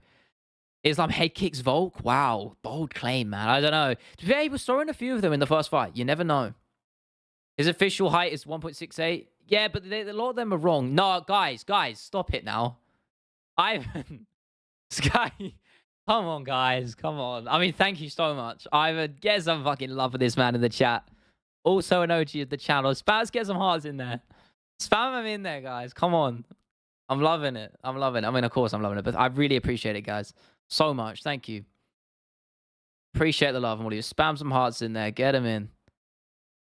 Islam head kicks Volk. Wow. Bold claim, man. I don't know. To be fair, he was throwing a few of them in the first fight. You never know. His official height is 1.68. Yeah, but a lot of them are wrong. No, guys, stop it now. Ivan, Sky, come on, guys, come on. I mean, thank you so much. Ivan, get some fucking love for this man in the chat. Also an OG of the channel. Get some hearts in there. Spam them in there, guys. Come on. I'm loving it. I mean, of course I'm loving it, but I really appreciate it, guys. So much. Thank you. Appreciate the love. I'm all you. Spam some hearts in there. Get them in.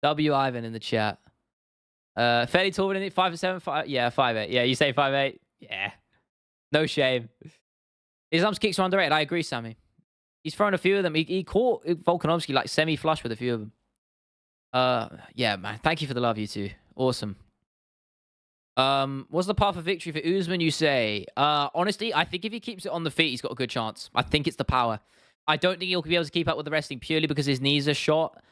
W Ivan in the chat. Fairly tall, 5'7", 5. Yeah, 5'8". Yeah, you say 5'8". Yeah. No shame. His arms kicks are underrated. I agree, Sammy. He's thrown a few of them. He caught Volkanovski like semi-flush with a few of them. Yeah, man. Thank you for the love, you two. Awesome. What's the path of victory for Usman, you say? Honestly, I think if he keeps it on the feet, he's got a good chance. I think it's the power. I don't think he'll be able to keep up with the wrestling purely because his knees are shot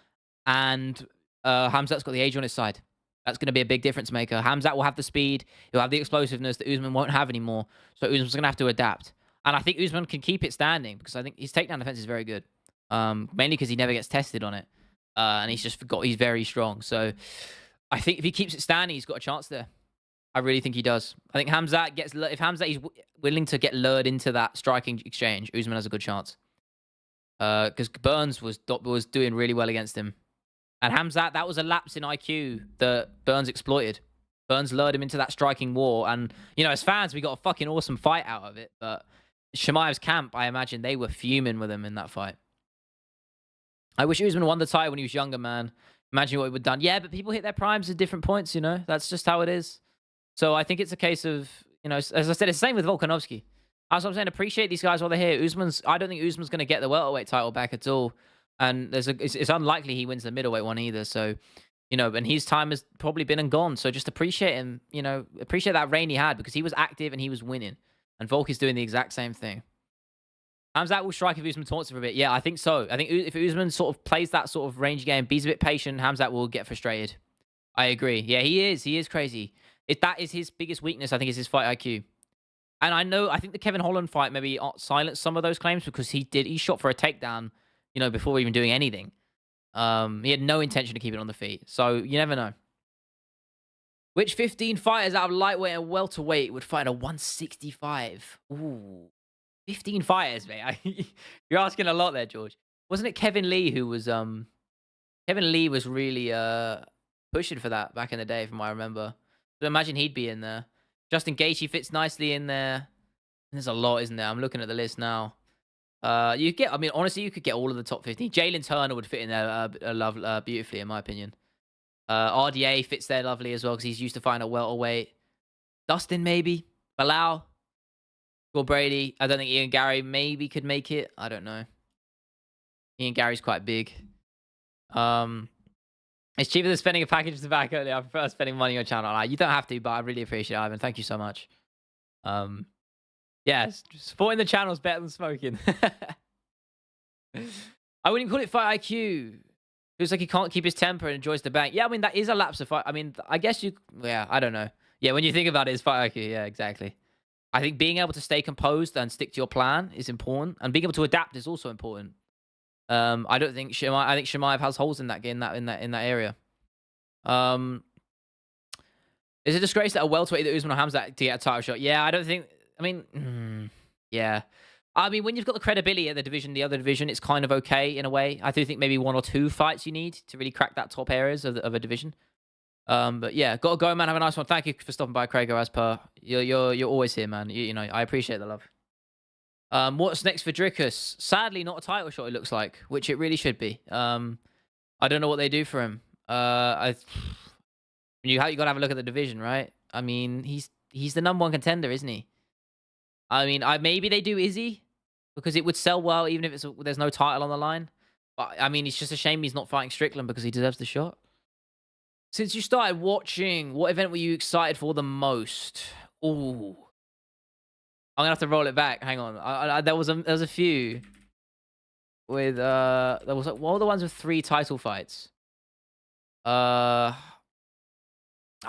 and Khamzat's got the age on his side. That's going to be a big difference maker. Khamzat will have the speed. He'll have the explosiveness that Usman won't have anymore. So Usman's going to have to adapt. And I think Usman can keep it standing because I think his takedown defense is very good. Mainly because he never gets tested on it. And he's very strong. So I think if he keeps it standing, he's got a chance there. I really think he does. I think Khamzat if Khamzat is willing to get lured into that striking exchange, Usman has a good chance. Because Burns was doing really well against him. And Khamzat, that was a lapse in IQ that Burns exploited. Burns lured him into that striking war. And, you know, as fans, we got a fucking awesome fight out of it. But Chimaev's camp, I imagine they were fuming with him in that fight. I wish Usman won the title when he was younger, man. Imagine what he would have done. Yeah, but people hit their primes at different points, you know? That's just how it is. So I think it's a case of, you know, as I said, it's the same with Volkanovski. As I'm saying, appreciate these guys while they're here. I don't think Usman's going to get the welterweight title back at all. And it's unlikely he wins the middleweight one either. So, you know, and his time has probably been and gone. So just appreciate him, you know, appreciate that reign he had because he was active and he was winning. And Volk is doing the exact same thing. Khamzat will strike if Usman taunts for a bit. Yeah, I think so. I think if Usman sort of plays that sort of range game, be a bit patient, Khamzat will get frustrated. I agree. Yeah, he is. He is crazy. If that is his biggest weakness, I think is his fight IQ. And I think the Kevin Holland fight maybe silenced some of those claims because he shot for a takedown, you know, before even doing anything. He had no intention to keep it on the feet. So you never know. Which 15 fighters out of lightweight and welterweight would fight a 165? Ooh. 15 fighters, mate. You're asking a lot there, George. Wasn't it Kevin Lee who was Kevin Lee was really pushing for that back in the day, from what I remember. So imagine he'd be in there. Justin Gaethje fits nicely in there. There's a lot, isn't there? I'm looking at the list now. I mean, honestly, you could get all of the top 15. Jalen Turner would fit in there beautifully, in my opinion. RDA fits there lovely as well because he's used to fighting a welterweight. Dustin, maybe. Bilal. Or Brady. I don't think Ian Gary maybe could make it. I don't know. Ian Gary's quite big. It's cheaper than spending a package of tobacco. I prefer spending money on your channel. You don't have to, but I really appreciate it, Ivan. Thank you so much. Yeah, supporting the channel is better than smoking. I wouldn't call it fight IQ. Feels like he can't keep his temper and enjoys the bank. Yeah, I mean, that is a lapse of fight. I mean, I guess yeah, I don't know. Yeah, when you think about it, it's fight IQ. Yeah, exactly. I think being able to stay composed and stick to your plan is important. And being able to adapt is also important. I don't think I think Chimaev has holes in that area. Is it a disgrace that a welterweight that Usman or Khamzat to get a title shot? Yeah, I don't think. I mean, yeah. I mean, when you've got the credibility at the other division, it's kind of okay in a way. I do think maybe 1 or 2 fights you need to really crack that top areas of a division. But yeah, gotta go, man. Have a nice one. Thank you for stopping by, Craigo. As per, you're always here, man. You know, I appreciate the love. What's next for Drickus? Sadly, not a title shot. It looks like, which it really should be. I don't know what they do for him. You gotta have a look at the division, right? I mean, he's the #1 contender, isn't he? I mean, maybe they do Izzy because it would sell well, even if there's no title on the line. But I mean, it's just a shame he's not fighting Strickland because he deserves the shot. Since you started watching, what event were you excited for the most? Ooh. I'm gonna have to roll it back. Hang on. There was a few with there was what were the ones with 3 title fights? I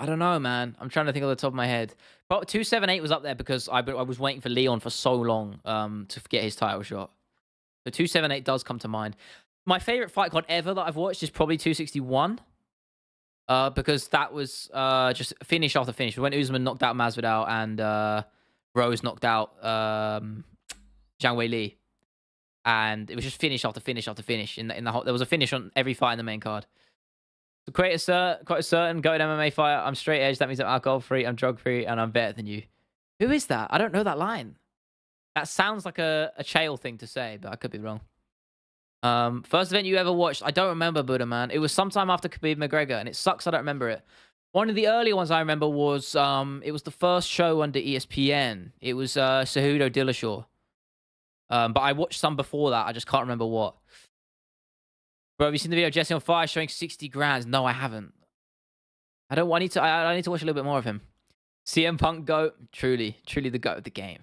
don't know, man. I'm trying to think off the top of my head. But 278 was up there because I was waiting for Leon for so long to get his title shot. So 278 does come to mind. My favorite fight card ever that I've watched is probably 261. Because that was just finish after finish. When Usman knocked out Masvidal and Rose knocked out Zhang Wei Li. And it was just finish after finish after finish. In the whole, there was a finish on every fight in the main card. So quite a certain go to MMA fighter. I'm straight edge. That means I'm alcohol free. I'm drug free, and I'm better than you. Who is that? I don't know that line. That sounds like a Chael thing to say, but I could be wrong. First event you ever watched? I don't remember, Buddha, man. It was sometime after Khabib McGregor, and it sucks I don't remember it. One of the earlier ones I remember was it was the first show under ESPN. It was Cejudo Dillashaw. But I watched some before that. I just can't remember what. Bro, have you seen the video of Jesse on fire showing 60 grand? No, I haven't. I don't. I need to. I need to watch a little bit more of him. CM Punk GOAT, truly the GOAT of the game.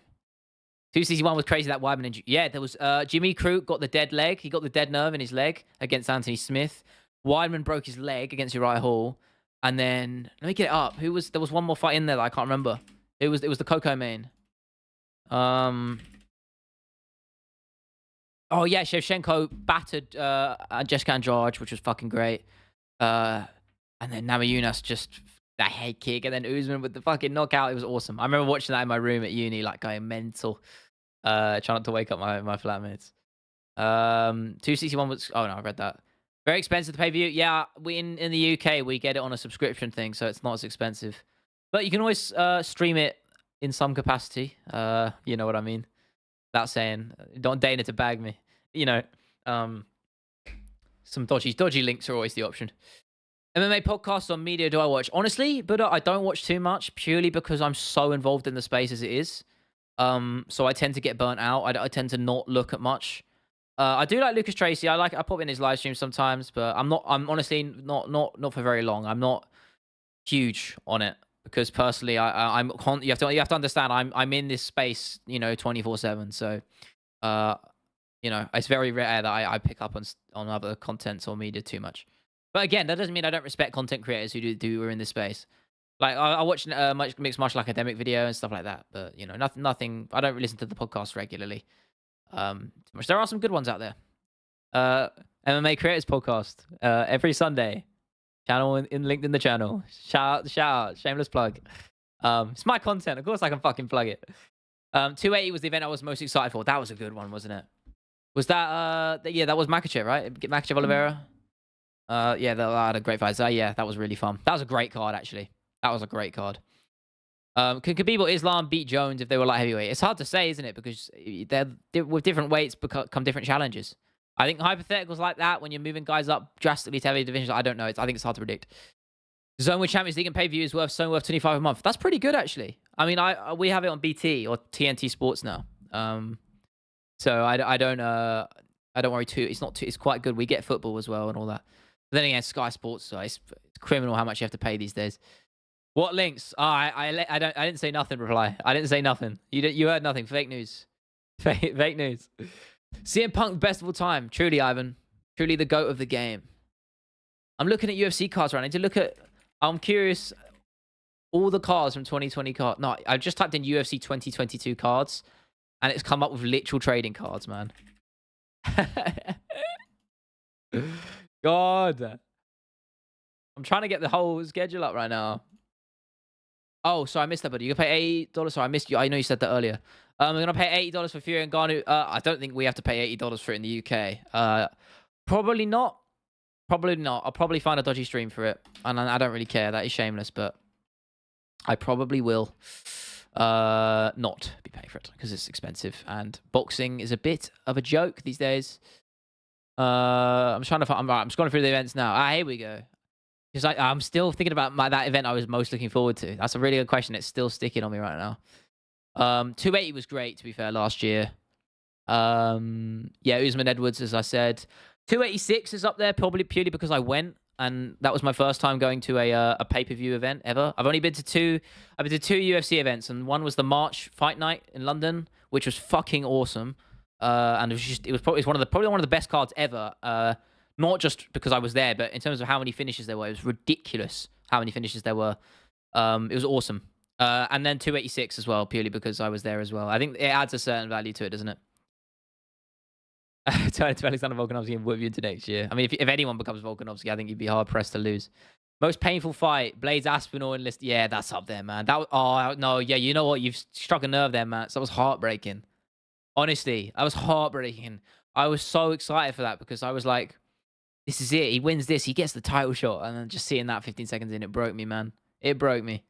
261 was crazy, that Weidman injury. Yeah, there was Jimmy Crute got the dead leg. He got the dead nerve in his leg against Anthony Smith. Weidman broke his leg against Uriah Hall. And then let me get it up. There was one more fight in there that I can't remember. It was the Coco main. Oh yeah, Shevchenko battered Jessica Andrade, which was fucking great. And then Namajunas just that head kick, and then Usman with the fucking knockout. It was awesome. I remember watching that in my room at uni, like going mental. Trying not to wake up my flatmates. 261 was. Oh no, I read that. Very expensive to pay view. Yeah, we in the UK we get it on a subscription thing, so it's not as expensive. But you can always stream it in some capacity. You know what I mean? That saying, don't Dana to bag me. You know, some dodgy links are always the option. MMA podcasts on media do I watch? Honestly, but I don't watch too much purely because I'm so involved in the space as it is. So I tend to get burnt out. I tend to not look at much. I do like Lucas Tracy. I pop in his live stream sometimes, but I'm honestly not for very long. I'm not huge on it because personally, you have to understand I'm in this space, 24/7. So, it's very rare that I pick up on other contents or media too much. But again, that doesn't mean I don't respect content creators who are in this space. Like I watch mixed martial academic video and stuff like that, but nothing. I don't listen to the podcast regularly. There are some good ones out there. MMA Creators Podcast every Sunday. Channel linked in the channel. Shout out, shameless plug. It's my content, of course I can fucking plug it. 280 was the event I was most excited for. That was a good one, wasn't it? Was that yeah, that was Makhachev, right? Makhachev Oliveira. Yeah, that had a great fight. So, yeah, that was really fun. That was a great card, actually. That was a great card. Can Khabib or Islam beat Jones if they were light heavyweight? It's hard to say, isn't it? Because with different weights come different challenges. I think hypotheticals like that, when you're moving guys up drastically to heavy divisions, I don't know. I think it's hard to predict. Zone with Champions League and pay-per-view is worth 25 a month. That's pretty good, actually. I mean, we have it on BT or TNT Sports now. So I don't worry too. It's quite good. We get football as well and all that. But then again, Sky Sports, so it's criminal how much you have to pay these days. What links? Oh, I didn't say nothing. Reply. I didn't say nothing. You heard nothing. Fake news. Fake news. CM Punk, best of all time. Truly, Ivan. Truly the GOAT of the game. I'm looking at UFC cards right now. I need to look at. I'm curious. All the cards from 2020 cards. No, I just typed in UFC 2022 cards, and it's come up with literal trading cards, man. God. I'm trying to get the whole schedule up right now. Oh, sorry, I missed that, buddy. You can pay $80. Sorry, I missed you. I know you said that earlier. We're going to pay $80 for Fury and Ngannou. I don't think we have to pay $80 for it in the UK. Probably not. Probably not. I'll probably find a dodgy stream for it. And I don't really care. That is shameless, but I probably will not be paying for it because it's expensive. And boxing is a bit of a joke these days. I'm trying to find. I'm scrolling through the events now. Here we go. Because I'm still thinking about that event I was most looking forward to. That's a really good question. It's still sticking on me right now. 280 was great, to be fair, last year. Yeah, Usman Edwards, as I said. 286 is up there probably purely because I went, and that was my first time going to a pay-per-view event ever. I've only been to two. I've been to two UFC events, and one was the March Fight Night in London, which was fucking awesome. And it was probably one of the best cards ever. Not just because I was there, but in terms of how many finishes there were, it was ridiculous how many finishes there were. It was awesome. And then 286 as well, purely because I was there as well. I think it adds a certain value to it, doesn't it? Turn to Alexander Volkanovski and whoop you into next year. I mean, if anyone becomes Volkanovski, I think you'd be hard pressed to lose. Most painful fight, Blades Aspinall and List. Yeah, that's up there, man. No, yeah, you know what? You've struck a nerve there, man. So that was heartbreaking. Honestly, that was heartbreaking. I was so excited for that because I was like, this is it. He wins this. He gets the title shot. And then just seeing that 15 seconds in, it broke me, man. It broke me.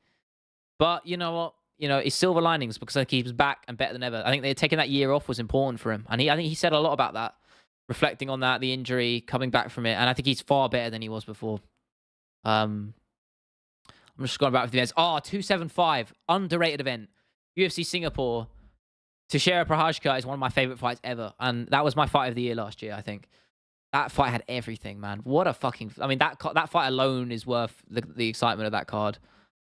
But you know what? It's silver linings because I keeps back and better than ever. I think taking that year off was important for him. And I think he said a lot about that, reflecting on that, the injury, coming back from it. And I think he's far better than he was before. I'm just going back with the events. 275. Underrated event. UFC Singapore. Tushera Prohajka is one of my favorite fights ever, and that was my fight of the year last year. I think that fight had everything, man. What a fucking! I mean, that fight alone is worth the excitement of that card.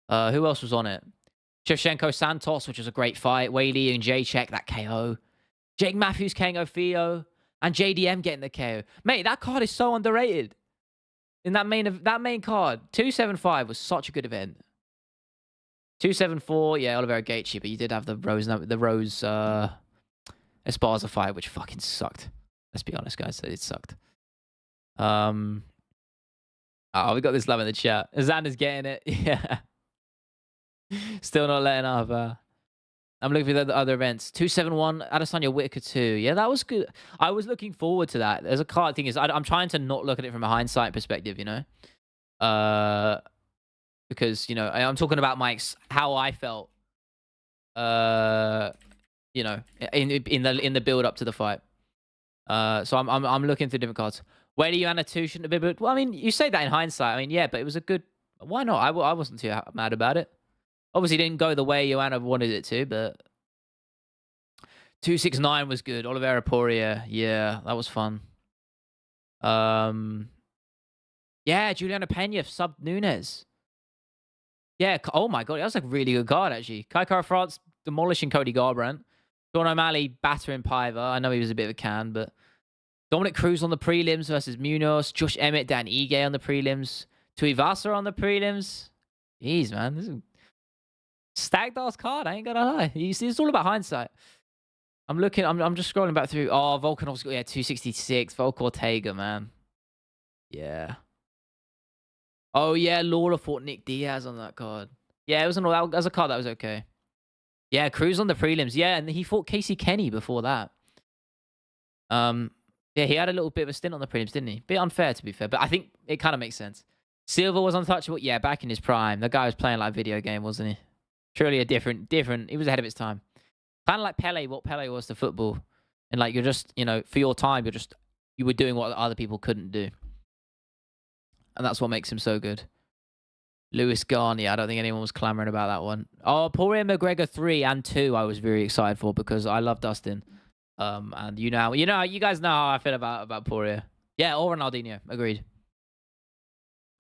Who else was on it? Shevchenko Santos, which was a great fight. Weili and Jacek, that KO. Jake Matthews KO Theo, and JDM getting the KO. Mate, that card is so underrated. In that main card, 275 was such a good event. 274, yeah, Oliveira Gaethje, but you did have the Rose Esparza fight, which fucking sucked. Let's be honest, guys, it sucked. Oh, we got this love in the chat. Xander's getting it, yeah. Still not letting up. I'm looking for the other events. 271, Adesanya Whitaker 2. Yeah, that was good. I was looking forward to that. There's a card thing is I'm trying to not look at it from a hindsight perspective, you know, because you know I'm talking about how I felt, you know, in the build up to the fight. So I'm looking through different cards. Where do you Anna 2 shouldn't have been? Well, I mean, you say that in hindsight. I mean, yeah, but it was a good. Why not? I wasn't too mad about it. Obviously, didn't go the way Joanna wanted it to, but 269 was good. Oliveira Poirier, yeah, that was fun. Yeah, Juliana Pena sub Nunes. Yeah, oh my god, that was like a really good card actually. Kai Kara France demolishing Cody Garbrandt. Sean O'Malley battering Piver. I know he was a bit of a can, but Dominic Cruz on the prelims versus Munoz. Josh Emmett, Dan Ige on the prelims. Tuivasa on the prelims. Jeez, man, this is stacked ass card. I ain't gonna lie. You see, it's all about hindsight. I'm looking. I'm just scrolling back through. Oh, Volkanovski. Yeah, 266. Volk Ortega, man. Yeah. Oh yeah, Lawler fought Nick Diaz on that card. Yeah, it was that was a card that was okay. Yeah, Cruz on the prelims. Yeah, and he fought Casey Kenny before that. Yeah, he had a little bit of a stint on the prelims, didn't he? Bit unfair to be fair, but I think it kind of makes sense. Silva was untouchable. Yeah, back in his prime. The guy was playing like a video game, wasn't he? Truly a different. He was ahead of his time. Kind of like Pele, what Pele was to football. And like, you're just, you know, for your time, you were doing what other people couldn't do. And that's what makes him so good. Lewis Garnier, I don't think anyone was clamoring about that one. Oh, Poirier McGregor 3 and 2 I was very excited for because I love Dustin. And you guys know how I feel about Poirier. Yeah, or Ronaldinho, agreed.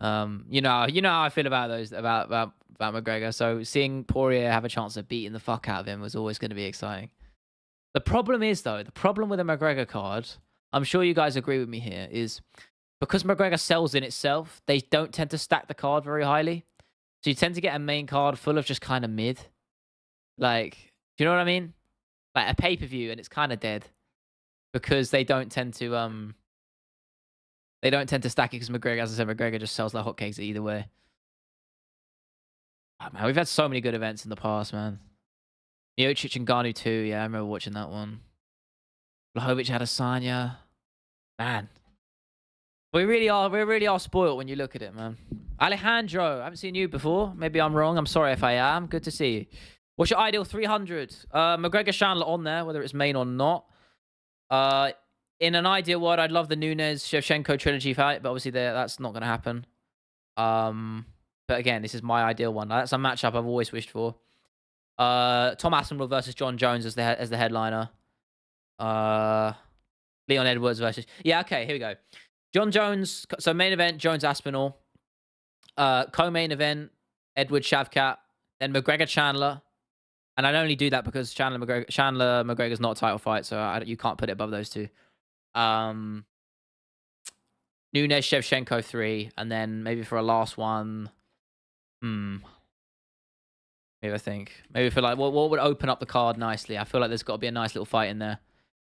You know how I feel about those, about McGregor. So seeing Poirier have a chance of beating the fuck out of him was always going to be exciting. The problem is, though, the problem with a McGregor card, I'm sure you guys agree with me here, is because McGregor sells in itself, they don't tend to stack the card very highly. So you tend to get a main card full of just kind of mid. Like, do you know what I mean? Like a pay-per-view and it's kind of dead. Because they don't tend to stack it because McGregor, as I said, McGregor just sells like hotcakes either way. Oh, man, we've had so many good events in the past, man. Miocic and Ngannou 2, yeah, I remember watching that one. Blachowicz had Adesanya. Man. We really are spoiled when you look at it, man. Alejandro, I haven't seen you before. Maybe I'm wrong. I'm sorry if I am. Good to see you. What's your ideal 300? McGregor Chandler on there, whether it's main or not. In an ideal world, I'd love the Nunes Shevchenko trilogy fight, but obviously that's not going to happen. But again, this is my ideal one. That's a matchup I've always wished for. Tom Aspinall versus John Jones as the headliner. Leon Edwards versus... Yeah, okay, here we go. John Jones... So main event, Jones Aspinall. Co-main event, Edwards Shavkat. Then McGregor Chandler. And I'd only do that because Chandler McGregor's not a title fight, so you can't put it above those two. Nunes Shevchenko 3. And then maybe for a last one... Maybe I think. Maybe for like, what would open up the card nicely? I feel like there's got to be a nice little fight in there.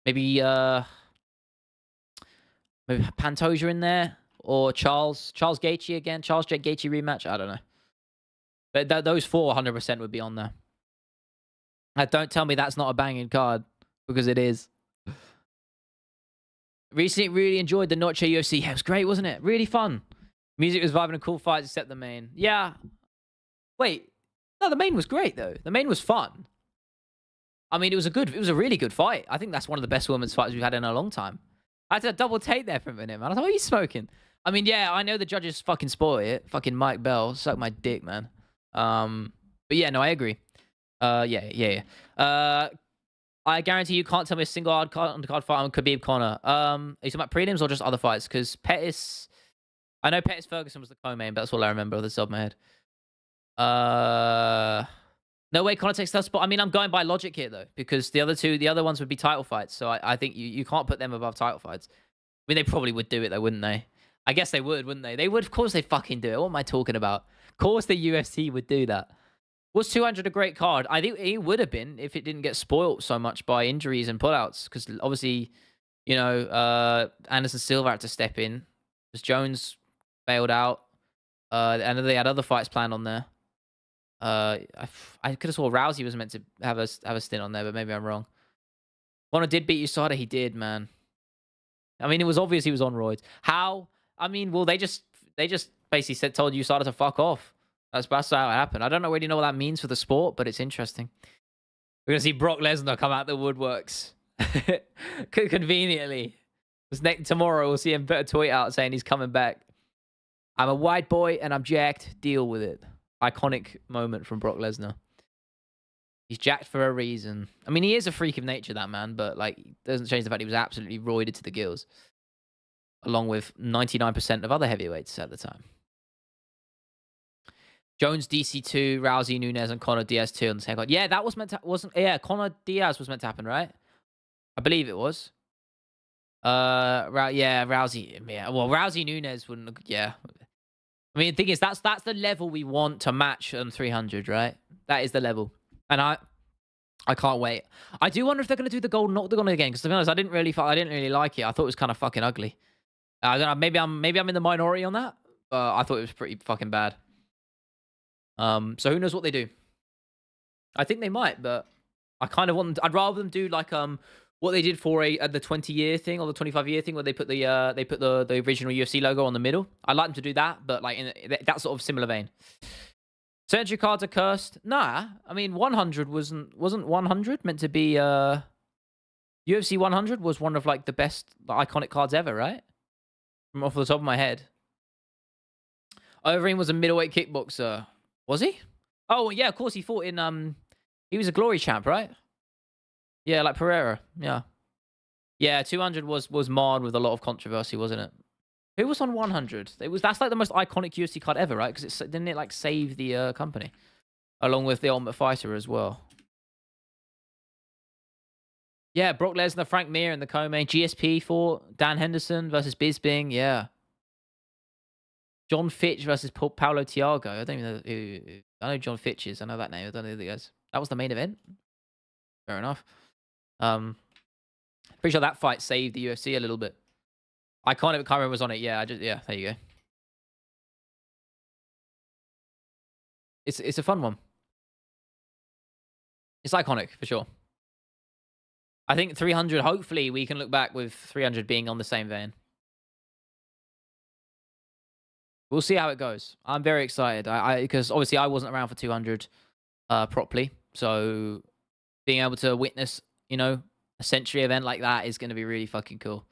Maybe Pantoja in there or Charles Gaethje again. Charles Jake Gaethje rematch. I don't know. But those 4 100% would be on there. Don't tell me that's not a banging card because it is. Recently, really enjoyed the Noche UFC. Yeah, it was great, wasn't it? Really fun. Music was vibing and cool fights except the main. Yeah. Wait. No, the main was great though. The main was fun. I mean, it was a really good fight. I think that's one of the best women's fights we've had in a long time. I had to double take there for a minute, man. I thought, what are you smoking? I mean, yeah, I know the judges fucking spoil it. Fucking Mike Bell, suck my dick, man. But yeah, no, I agree. Yeah. I guarantee you can't tell me a single undercard fight on Khabib Conor. Are you talking about prelims or just other fights? Because Pettis, I know Pettis Ferguson was the co-main, but that's all I remember off the top of my head. No way Conor takes that spot. I mean, I'm going by logic here though, because the other ones would be title fights. So I think you can't put them above title fights. I mean, they probably would do it though, wouldn't they? I guess they would, wouldn't they? They would. Of course they fucking do it. What am I talking about? Of course the UFC would do that. Was 200 a great card? I think it would have been if it didn't get spoilt so much by injuries and pullouts. Because obviously, you know, Anderson Silva had to step in. Because Jones bailed out. And they had other fights planned on there. I could have swore Rousey was meant to have a stint on there, but maybe I'm wrong. Conor did beat USADA. He did, man. I mean, it was obvious he was on roids. How? I mean, well, they just basically told USADA to fuck off. That's how it happened. I don't really know what that means for the sport, but it's interesting. We're going to see Brock Lesnar come out the woodworks. Conveniently. Tomorrow, we'll see him put a tweet out saying he's coming back. I'm a white boy and I'm jacked. Deal with it. Iconic moment from Brock Lesnar. He's jacked for a reason. I mean, he is a freak of nature, that man, but like, doesn't change the fact he was absolutely roided to the gills. Along with 99% of other heavyweights at the time. Jones DC2, Rousey Nunes, and Conor Diaz 2 on the same card. Yeah, that was meant to Conor Diaz was meant to happen, right? I believe it was. Yeah, Rousey. Yeah, well, Rousey Nunes wouldn't. Yeah, I mean, the thing is, that's the level we want to match on 300, right? That is the level, and I can't wait. I do wonder if they're going to do the Golden Octagon again, because to be honest, I didn't really like it. I thought it was kind of fucking ugly. I don't know. Maybe I'm in the minority on that. I thought it was pretty fucking bad. So who knows what they do? I think they might, but I kind of want them to, I'd rather them do like what they did for the 20-year thing or the 25-year thing, where they put the original UFC logo on the middle. I'd like them to do that, but like in that sort of similar vein. Century cards are cursed. Nah, I mean 100 wasn't 100 meant to be UFC 100 was one of like the best iconic cards ever, right? From off the top of my head. Overeem was a middleweight kickboxer. Was he? Oh, yeah, of course he fought in, he was a glory champ, right? Yeah, like Pereira, yeah. Yeah, 200 was marred with a lot of controversy, wasn't it? Who was on 100? That's like the most iconic UFC card ever, right? Because didn't it like save the company? Along with the Ultimate Fighter as well. Yeah, Brock Lesnar, Frank Mir in the co-main. GSP fought Dan Henderson versus Bisping, yeah. John Fitch versus Paulo Thiago. I don't even know who. I know John Fitch is. I know that name. I don't know who the guys. That was the main event. Fair enough. Pretty sure that fight saved the UFC a little bit. I can't remember was on it. Yeah, there you go. It's a fun one. It's iconic for sure. I think 300. Hopefully, we can look back with 300 being on the same vein. We'll see how it goes. I'm very excited. Because obviously I wasn't around for 200 properly. So being able to witness, you know, a century event like that is going to be really fucking cool.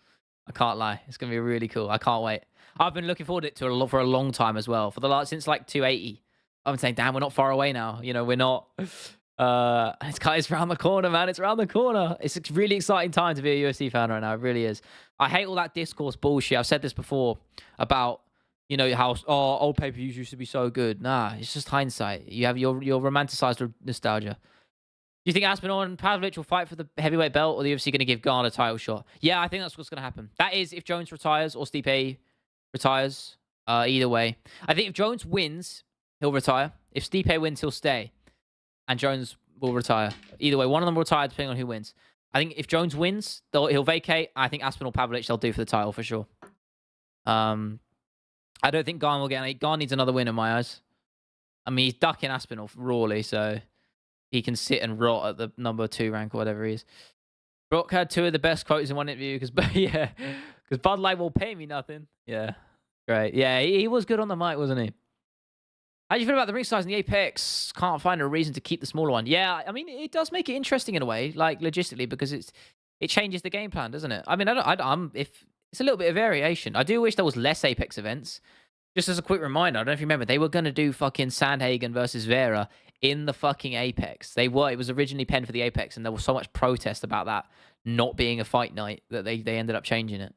I can't lie. It's going to be really cool. I can't wait. I've been looking forward to it for a long time as well. Since like 280. I've been saying, damn, we're not far away now. You know, we're not. It's around the corner, man. It's around the corner. It's a really exciting time to be a UFC fan right now. It really is. I hate all that discourse bullshit. I've said this before about, you know, how old pay-per-views used to be so good. Nah, it's just hindsight. You have your romanticized nostalgia. Do you think Aspinall and Pavlovich will fight for the heavyweight belt, or the UFC going to give Garner a title shot? Yeah, I think that's what's going to happen. That is if Jones retires or Stipe retires. Either way. I think if Jones wins, he'll retire. If Stipe wins, he'll stay. And Jones will retire. Either way, one of them will retire depending on who wins. I think if Jones wins, he'll vacate. I think Aspinall Pavlovich they'll do for the title for sure. I don't think Garn will get any. Garn needs another win in my eyes. I mean, he's ducking Aspinall rawly, so he can sit and rot at the number 2 rank or whatever he is. Brock had 2 of the best quotes in one interview because Bud Light will pay me nothing. Yeah, great. Yeah, he was good on the mic, wasn't he? How do you feel about the ring size in the Apex? Can't find a reason to keep the smaller one. Yeah, I mean, it does make it interesting in a way, like logistically, because it changes the game plan, doesn't it? I mean, if it's a little bit of variation. I do wish there was less Apex events. Just as a quick reminder, I don't know if you remember, they were going to do fucking Sandhagen versus Vera in the fucking Apex. It was originally penned for the Apex, and there was so much protest about that not being a fight night that they ended up changing it.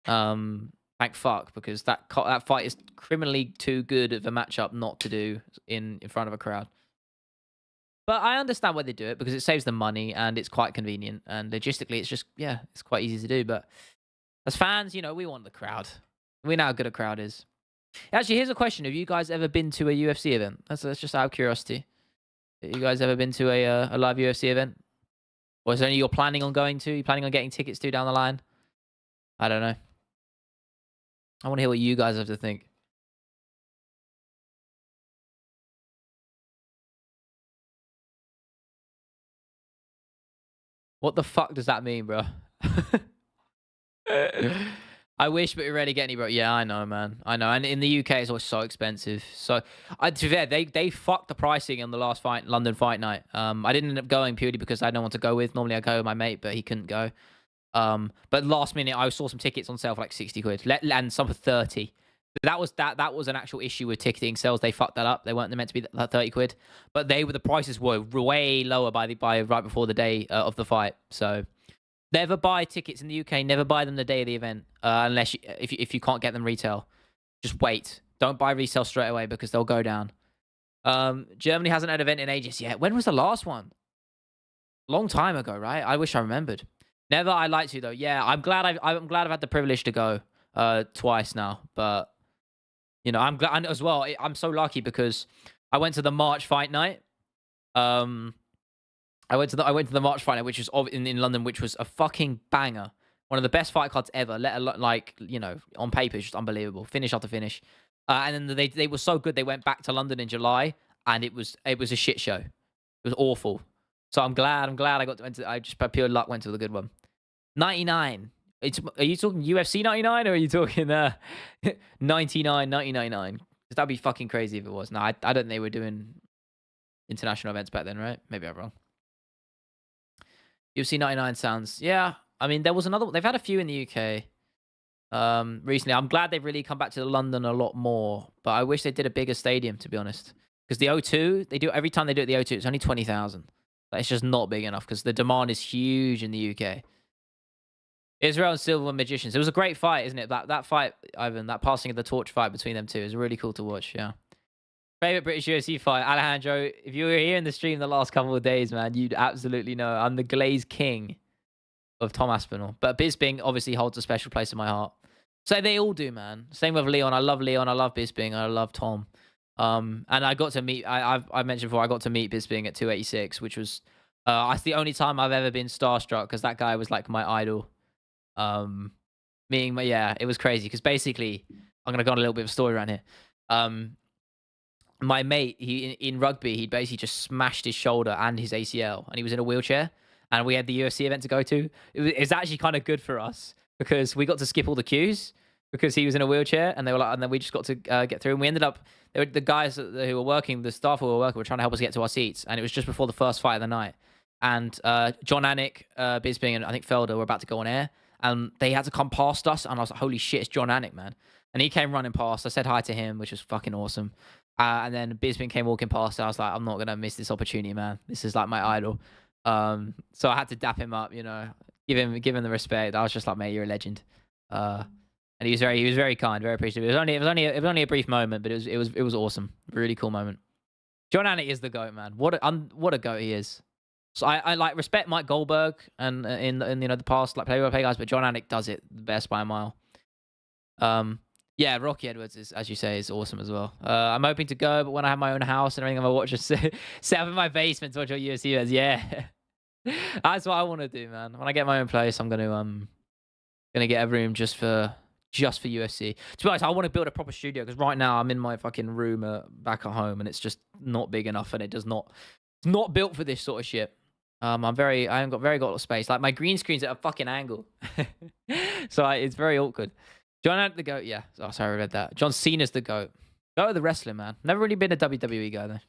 Thank fuck, because that fight is criminally too good of a matchup not to do in front of a crowd. But I understand why they do it, because it saves them money and it's quite convenient, and logistically it's just, yeah, it's quite easy to do. But as fans, you know, we want the crowd. We know how good a crowd is. Actually, here's a question: have you guys ever been to a UFC event? That's just out of curiosity. Have you guys ever been to a live UFC event? Or is there any you're planning on going to? You planning on getting tickets to down the line? I don't know. I want to hear what you guys have to think. What the fuck does that mean, bro? I wish, but we rarely get any, bro. Yeah, I know, man. I know. And in the UK, it's always so expensive. So, to be fair, they fucked the pricing on the last fight, London fight night. I didn't end up going purely because I had no one to go with. Normally, I go with my mate, but he couldn't go. But last minute, I saw some tickets on sale for like 60 quid, and some for 30. But that was an actual issue with ticketing sales. They fucked that up. They weren't meant to be 30 quid, but the prices were way lower by right before the day of the fight. So never buy tickets in the UK. Never buy them the day of the event, unless if you can't get them retail. Just wait. Don't buy resale straight away because they'll go down. Germany hasn't had an event in ages yet. When was the last one? Long time ago, right? I wish I remembered. Never. I'd like to though. Yeah, I'm glad I've had the privilege to go twice now. But you know, I'm glad, and as well. I'm so lucky because I went to the March fight night. I went to the March fight night, which was in London, which was a fucking banger. One of the best fight cards ever. Let alone, like, you know, on paper, it's just unbelievable, finish after finish. And then they were so good. They went back to London in July, and it was a shit show. It was awful. So I'm glad I just by pure luck went to the good one. 99. Are you talking UFC 99 or are you talking 99, 99? Because that'd be fucking crazy if it was. No, I don't think they were doing international events back then, right? Maybe I'm wrong. UFC 99 sounds, yeah. I mean, there was another. They've had a few in the UK recently. I'm glad they've really come back to London a lot more, but I wish they did a bigger stadium, to be honest. Because the O2, every time they do it at the O2, it's only 20,000. It's just not big enough because the demand is huge in the UK. Israel and Silver Magicians. It was a great fight, isn't it? That fight, Ivan, that passing of the torch fight between them two is really cool to watch. Yeah. Favorite British UFC fight, Alejandro. If you were here in the stream the last couple of days, man, you'd absolutely know. I'm the Glaze King of Tom Aspinall, but Bisping obviously holds a special place in my heart. So they all do, man. Same with Leon. I love Leon. I love Bisping. I love Tom. And I got to meet. I mentioned before. I got to meet Bisping at 286, which was that's the only time I've ever been starstruck because that guy was like my idol. Yeah, it was crazy because basically I'm gonna go on a little bit of a story around here. My mate, in rugby, he'd basically just smashed his shoulder and his ACL, and he was in a wheelchair. And we had the UFC event to go to. It was actually kind of good for us because we got to skip all the queues because he was in a wheelchair, and they were like, and then we just got to get through. And we ended up, the guys who were working, the staff who were working, were trying to help us get to our seats, and it was just before the first fight of the night. And John Anik, Bisping, and I think Felder were about to go on air, and they had to come past us, and I was like, holy shit, it's John Anik, man. And he came running past. I said hi to him, which was fucking awesome. And then Bisping came walking past, and I was like, I'm not gonna miss this opportunity, man. This is like my idol. So I had to dap him up, you know, give him the respect. I was just like, mate, you're a legend. And he was very kind, very appreciative. It was only a brief moment, but it was awesome. Really cool moment. John Anik is the GOAT, man. What a GOAT he is. So I like respect Mike Goldberg and in you know the past like play-by-play guys, but John Anik does it the best by a mile. Yeah, Rocky Edwards is, as you say, is awesome as well. I'm hoping to go, but when I have my own house and everything, I'm gonna watch set up in my basement to watch all UFC events. Yeah, that's what I want to do, man. When I get my own place, I'm gonna get a room just for UFC. To be honest, I want to build a proper studio because right now I'm in my fucking room back at home and it's just not big enough and it's not built for this sort of shit. I haven't got very got space. Like my green screen's at a fucking angle, so it's very awkward. John Anik the GOAT, yeah. Oh, sorry, I read that. John Cena's the GOAT. GOAT of the wrestling, man. Never really been a WWE guy though,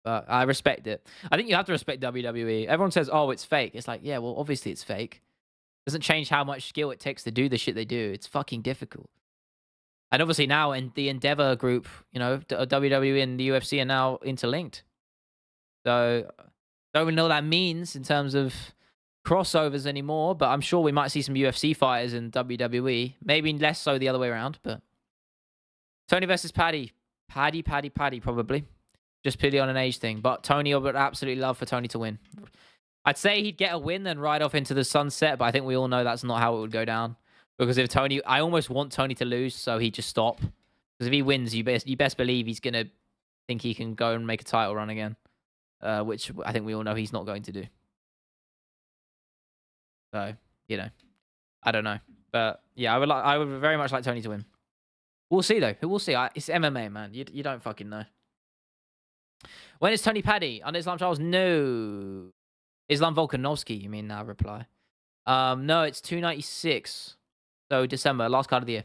but I respect it. I think you have to respect WWE. Everyone says, "Oh, it's fake." It's like, yeah, well, obviously it's fake. Doesn't change how much skill it takes to do the shit they do. It's fucking difficult. And obviously now in the Endeavor group, you know, WWE and the UFC are now interlinked. So don't really know what that means in terms of crossovers anymore, but I'm sure we might see some UFC fighters in WWE. Maybe less so the other way around, but Tony versus Paddy. Paddy, probably. Just purely on an age thing. But Tony, I would absolutely love for Tony to win. I'd say he'd get a win and ride off into the sunset, but I think we all know that's not how it would go down. Because if Tony, I almost want Tony to lose, so he'd just stop. Because if he wins, you best believe he's gonna think he can go and make a title run again, which I think we all know he's not going to do. So I don't know, but yeah, I would very much like Tony to win. We'll see though. We'll see. It's MMA, man. You don't fucking know. When is Tony Paddy on Islam Charles? No. Islam Volkanovski, you mean now? Reply. No, it's 296. So December, last card of the year.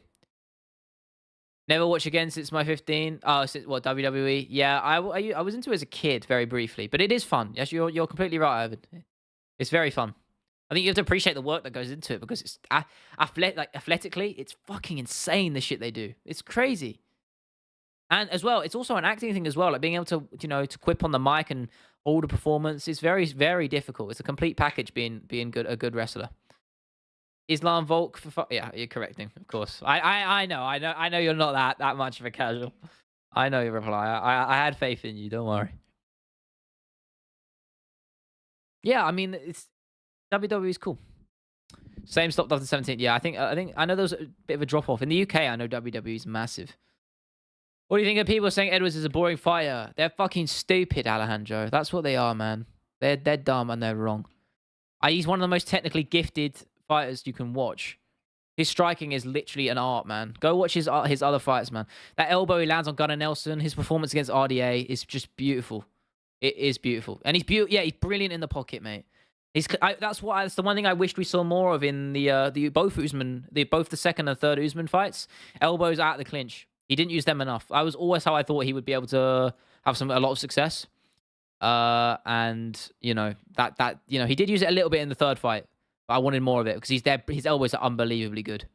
Never watch again since my 15. Oh, since what, WWE? Yeah, I was into it as a kid, very briefly, but it is fun. Yes, you're completely right, Ivan. It's very fun. I think you have to appreciate the work that goes into it because it's athletically, it's fucking insane the shit they do. It's crazy. And as well, it's also an acting thing as well, like being able to, to quip on the mic and hold a performance. It's very, very difficult. It's a complete package being a good wrestler. Islam Volk yeah, you're correcting, of course. I know you're not that much of a casual. I know your reply. I had faith in you. Don't worry. Yeah, I mean, it's WWE is cool. Same stopped after 17. Yeah, I know there was a bit of a drop off in the UK. I know WWE is massive. What do you think of people saying Edwards is a boring fighter? They're fucking stupid, Alejandro. That's what they are, man. They're dumb and they're wrong. He's one of the most technically gifted fighters you can watch. His striking is literally an art, man. Go watch his other fights, man. That elbow he lands on Gunnar Nelson, his performance against RDA is just beautiful. It is beautiful, and he's beautiful. Yeah, he's brilliant in the pocket, mate. That's the one thing I wished we saw more of in both the second and third Usman fights. Elbows out of the clinch. He didn't use them enough. That was always how I thought he would be able to have a lot of success. And he did use it a little bit in the third fight, but I wanted more of it because his elbows are unbelievably good.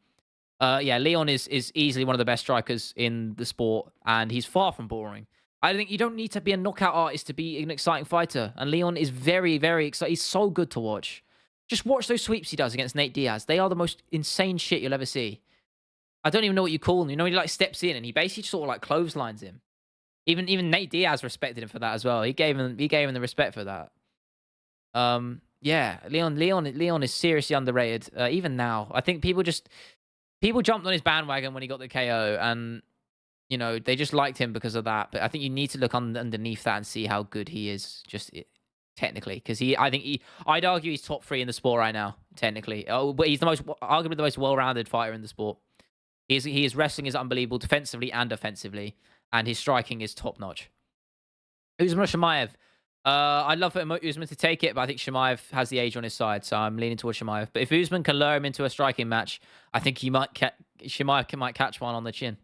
Yeah, Leon is easily one of the best strikers in the sport, and he's far from boring. I think you don't need to be a knockout artist to be an exciting fighter, and Leon is very, very exciting. He's so good to watch. Just watch those sweeps he does against Nate Diaz. They are the most insane shit you'll ever see. I don't even know what you call them. He steps in and he basically sort of clotheslines him. Even Nate Diaz respected him for that as well. He gave him the respect for that. Yeah, Leon is seriously underrated. Even now, I think people jumped on his bandwagon when he got the KO, and they just liked him because of that. But I think you need to look underneath that and see how good he is, technically. Because I'd argue he's top 3 in the sport right now, technically. But he's arguably the most well-rounded fighter in the sport. His wrestling is unbelievable, defensively and offensively, and his striking is top-notch. Usman or Chimaev? I'd love for Usman to take it, but I think Chimaev has the age on his side, so I'm leaning towards Chimaev. But if Usman can lure him into a striking match, I think Chimaev might catch one on the chin.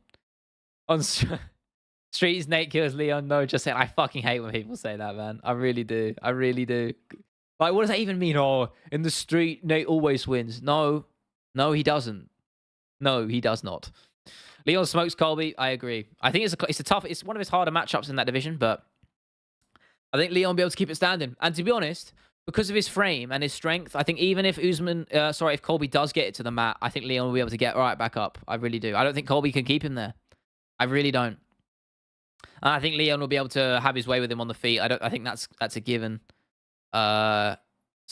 On Streets, Nate kills Leon. No, just saying. I fucking hate when people say that, man. I really do. I really do. Like, what does that even mean? Oh, in the street, Nate always wins. No, he doesn't. No, he does not. Leon smokes Colby. I agree. I think it's one of his harder matchups in that division, but I think Leon will be able to keep it standing. And to be honest, because of his frame and his strength, I think even if if Colby does get it to the mat, I think Leon will be able to get right back up. I really do. I don't think Colby can keep him there. I really don't. And I think Leon will be able to have his way with him on the feet. I think that's a given. So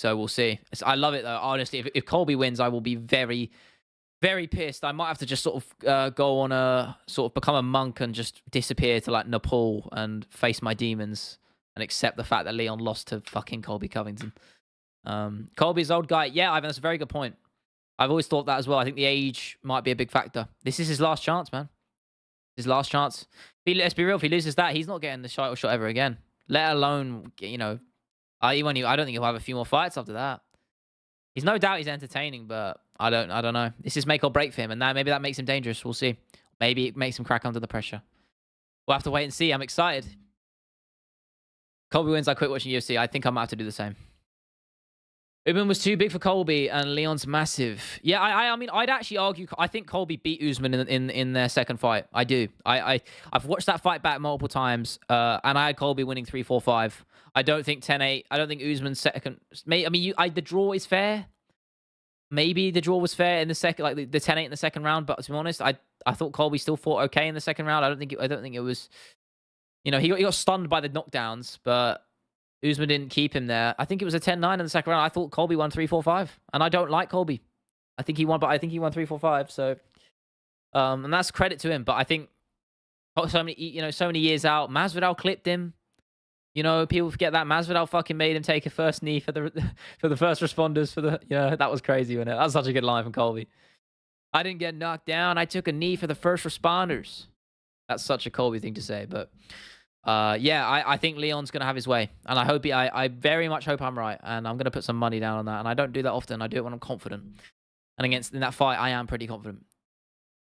we'll see. I love it though. Honestly, if Colby wins, I will be very, very pissed. I might have to just sort of go on become a monk and just disappear to Nepal and face my demons and accept the fact that Leon lost to fucking Colby Covington. Colby's old guy. Yeah, Ivan, that's a very good point. I've always thought that as well. I think the age might be a big factor. This is his last chance, man. His last chance. Let's be real. If he loses that, he's not getting the title shot ever again. Let alone, I don't think he'll have a few more fights after that. He's no doubt he's entertaining, but I don't know. This is make or break for him, and maybe that makes him dangerous. We'll see. Maybe it makes him crack under the pressure. We'll have to wait and see. I'm excited. Colby wins. I quit watching UFC. I think I might have to do the same. Usman was too big for Colby, and Leon's massive. Yeah, I mean, I'd actually argue. I think Colby beat Usman in their second fight. I do. I've watched that fight back multiple times, and I had Colby winning 3-4-5. I don't think 10-8. I don't think Usman's second. I mean, the draw is fair. Maybe the draw was fair in the second, like the 10-8 in the second round. But to be honest, I thought Colby still fought okay in the second round. I don't think it was. You know, he got stunned by the knockdowns, but Usman didn't keep him there. I think it was a 10-9 in the second round. I thought Colby won 3-4-5, and I don't like Colby. I think he won, but I think he won 3-4-5. So, and that's credit to him. But I think so many years out, Masvidal clipped him. You know, people forget that Masvidal fucking made him take a first knee for the first responders that was crazy, wasn't it? That was such a good line from Colby. I didn't get knocked down. I took a knee for the first responders. That's such a Colby thing to say, but yeah, I think Leon's gonna have his way, and I very much hope I'm right, and I'm gonna put some money down on that. And I don't do that often. I do it when I'm confident, and in that fight, I am pretty confident.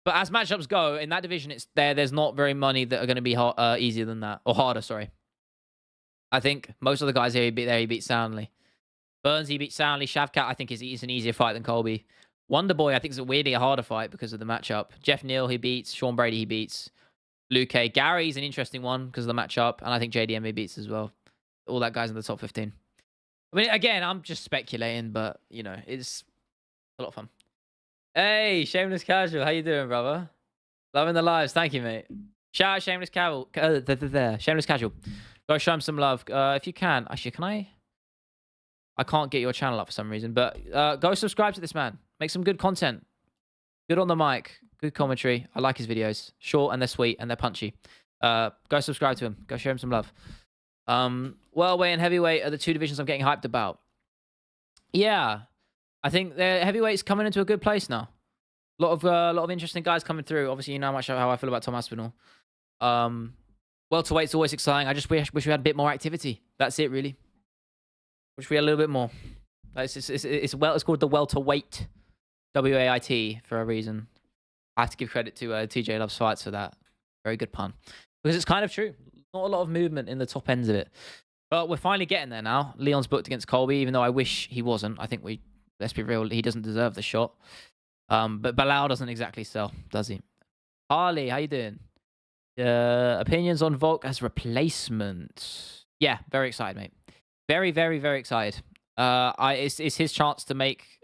But as matchups go in that division, there's not very many that are gonna be easier than that, or harder. Sorry. I think most of the guys here he beat soundly. Burns he beat soundly. Shavkat I think is an easier fight than Colby. Wonderboy I think is a weirdly harder fight because of the matchup. Jeff Neal he beats. Sean Brady he beats. Luke Gary's an interesting one because of the matchup, and I think JDM he beats as well. All that guys in the top 15. I mean, again, I'm just speculating, but you know, it's a lot of fun. Hey, Shameless Casual, how you doing, brother? Loving the lives, thank you, mate. Shout out Shameless Casual. Shameless Casual. Go show him some love if you can. Actually, can I? I can't get your channel up for some reason, but go subscribe to this man. Make some good content. Good on the mic. Good commentary. I like his videos. Short and they're sweet and they're punchy. Go subscribe to him. Go show him some love. Welterweight and heavyweight are the two divisions I'm getting hyped about. Yeah, I think the heavyweight's coming into a good place now. A lot of interesting guys coming through. Obviously, you know how I feel about Tom Aspinall. Welterweight's always exciting. I just wish we had a bit more activity. That's it, really. Wish we had a little bit more. It's called the welterweight, WAIT, for a reason. I have to give credit to TJ Loves Fights for that. Very good pun, because it's kind of true. Not a lot of movement in the top ends of it, but we're finally getting there now. Leon's booked against Colby, even though I wish he wasn't. I think let's be real, he doesn't deserve the shot. But Bilal doesn't exactly sell, does he? Harley, how you doing? Opinions on Volk as replacement? Yeah, very excited, mate. Very, very, very excited. It's his chance to make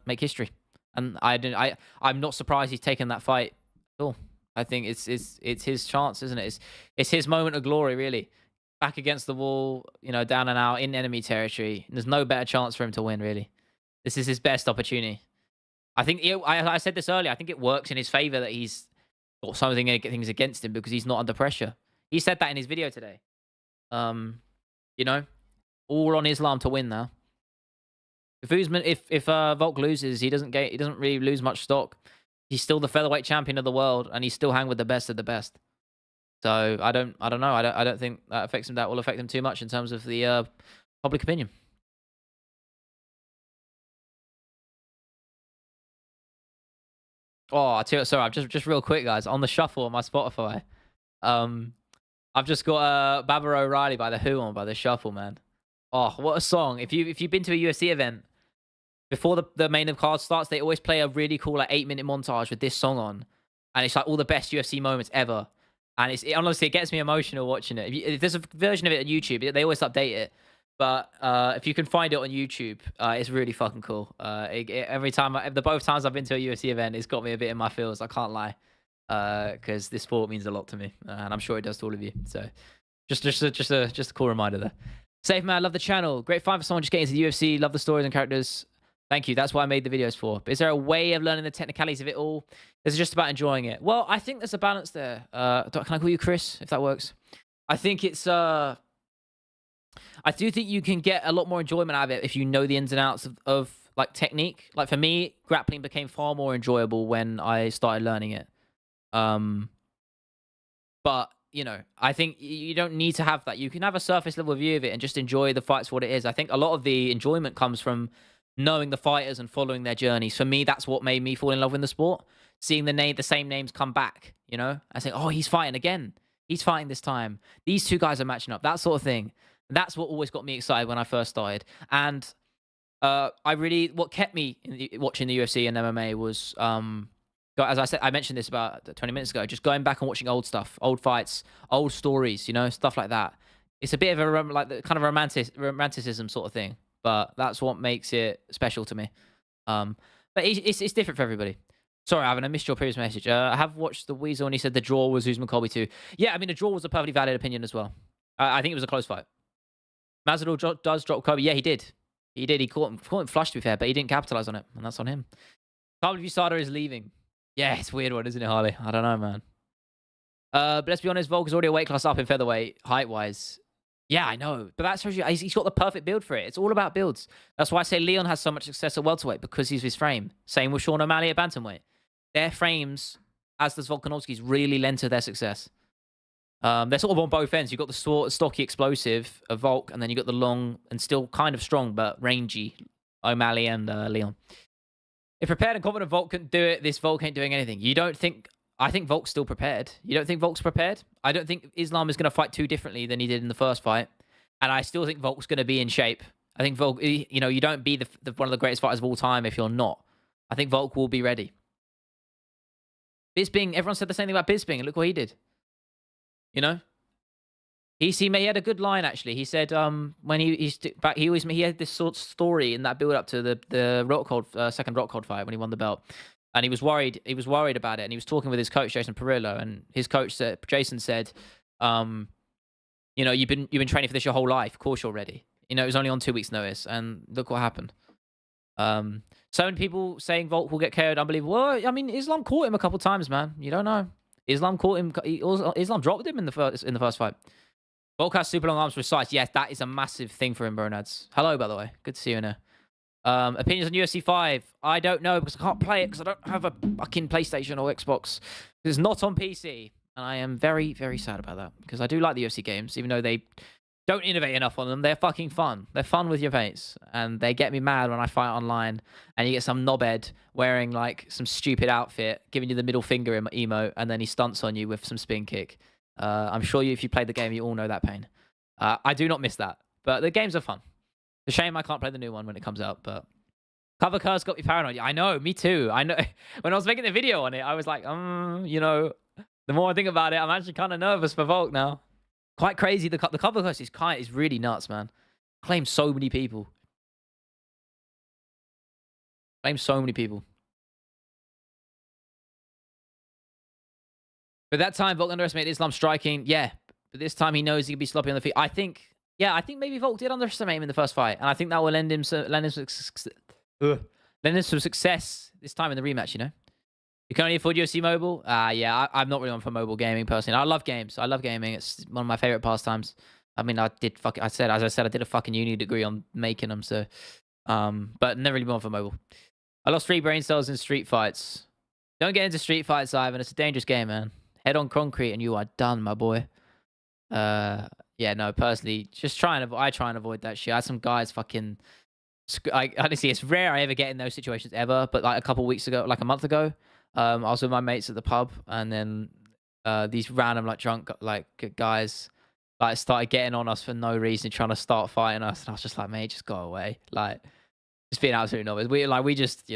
history, and I'm not surprised he's taken that fight at all. I think it's his chance, isn't it? It's his moment of glory, really. Back against the wall, down and out in enemy territory. There's no better chance for him to win, really. This is his best opportunity. I think I said this earlier. I think it works in his favor that he's got things against him because he's not under pressure. He said that in his video today. All on Islam to win now. If Volk loses, he doesn't really lose much stock. He's still the featherweight champion of the world, and he's still hang with the best of the best. So I don't know. I don't think that affects him. That will affect him too much in terms of the public opinion. Oh, sorry. I've just real quick, guys, on the shuffle on my Spotify. I've just got Baba O'Reilly by The Who on by the shuffle, man. Oh, what a song! If you've been to a UFC event before the main card starts, they always play a really cool 8-minute montage with this song on, and it's like all the best UFC moments ever. And honestly, it gets me emotional watching it. If there's a version of it on YouTube, they always update it. But if you can find it on YouTube, it's really fucking cool. Every time, both times I've been to a UFC event, it's got me a bit in my feels. I can't lie, because this sport means a lot to me, and I'm sure it does to all of you. So, just a cool reminder there. Safe man, love the channel. Great find for someone just getting into the UFC. Love the stories and characters. Thank you. That's what I made the videos for. But is there a way of learning the technicalities of it all? Is it just about enjoying it? Well, I think there's a balance there. Can I call you Chris, if that works? I think it's I do think you can get a lot more enjoyment out of it if you know the ins and outs of like technique. Like for me, grappling became far more enjoyable when I started learning it. But I think you don't need to have that. You can have a surface level view of it and just enjoy the fights for what it is. I think a lot of the enjoyment comes from knowing the fighters and following their journeys. For me, that's what made me fall in love with the sport. Seeing the same names come back, I think, oh, he's fighting again. He's fighting this time. These two guys are matching up. That sort of thing. That's what always got me excited when I first started. And What kept me watching the UFC and MMA was, as I said, I mentioned this about 20 minutes ago, just going back and watching old stuff, old fights, old stories, stuff like that. It's a bit of a like the kind of romanticism sort of thing, but that's what makes it special to me. But it's different for everybody. Sorry, Ivan, I missed your previous message. I have watched the Weasel, and he said the draw was Usman Colby too. Yeah, I mean the draw was a perfectly valid opinion as well. I think it was a close fight. Masvidal does drop Colby. Yeah, he did. He did. He caught him flush, to be fair, but he didn't capitalize on it, and that's on him. Can't believe USADA is leaving. Yeah, it's a weird one, isn't it, Harley? I don't know, man. But let's be honest, Volk is already a weight class up in featherweight, height-wise. Yeah, I know. But that shows you he's got the perfect build for it. It's all about builds. That's why I say Leon has so much success at welterweight, because he's his frame. Same with Sean O'Malley at bantamweight. Their frames, as does Volkanovski's, really lend to their success. They're sort of on both ends. You've got the stocky explosive of Volk, and then you've got the long and still kind of strong but rangy O'Malley and Leon. If prepared and confident Volk can do it, this Volk ain't doing anything. You don't think... I think Volk's still prepared. You don't think Volk's prepared? I don't think Islam is going to fight too differently than he did in the first fight. And I still think Volk's going to be in shape. I think Volk... you don't be one of the greatest fighters of all time if you're not. I think Volk will be ready. Bisping, everyone said the same thing about Bisping, and look what he did. He had a good line actually. He said when he had this sort of story in that build up to the second Rockhold fight when he won the belt, and he was worried. He was worried about it, and he was talking with his coach Jason Perillo, and his coach Jason said, you've been training for this your whole life. Of course you're ready. It was only on 2 weeks' notice, and look what happened. So many people saying Volk will get KO'd. Unbelievable. Well, I mean, Islam caught him a couple times, man. You don't know. Islam caught him. Islam dropped him in the first fight. Volk has super long arms for his size. Yes, that is a massive thing for him, Bronads. Hello, by the way. Good to see you in there. Opinions on UFC 5? I don't know because I can't play it because I don't have a fucking PlayStation or Xbox. It's not on PC. And I am very, very sad about that because I do like the UFC games, even though they don't innovate enough on them. They're fucking fun. They're fun with your mates. And they get me mad when I fight online and you get some knobhead wearing like some stupid outfit, giving you the middle finger emote, and then he stunts on you with some spin kick. I'm sure if you played the game, you all know that pain. I do not miss that. But the games are fun. It's a shame I can't play the new one when it comes out, but cover curse got me paranoid. I know, me too. I know. When I was making the video on it, I was like, the more I think about it, I'm actually kind of nervous for Volk now. Quite crazy. The cover curse is really nuts, man. Claims so many people. But that time, Volk underestimated Islam striking. Yeah, but this time he knows he can be sloppy on the feet. I think maybe Volk did underestimate him in the first fight, and I think that will lend him some success this time in the rematch. You can only afford UFC Mobile? Yeah, I'm not really on for mobile gaming personally. I love games. I love gaming. It's one of my favorite pastimes. I mean, I did a fucking uni degree on making them, so but never really been on for mobile. I lost 3 brain cells in street fights. Don't get into street fights, Ivan. It's a dangerous game, man. Head on concrete and you are done, my boy. Yeah, no, personally, I try and avoid that shit. I had some guys fucking... honestly, it's rare I ever get in those situations ever, but like a month ago, I was with my mates at the pub, and then these random drunk guys started getting on us for no reason, trying to start fighting us, and I was just like, mate, just go away, just being absolutely novice. We just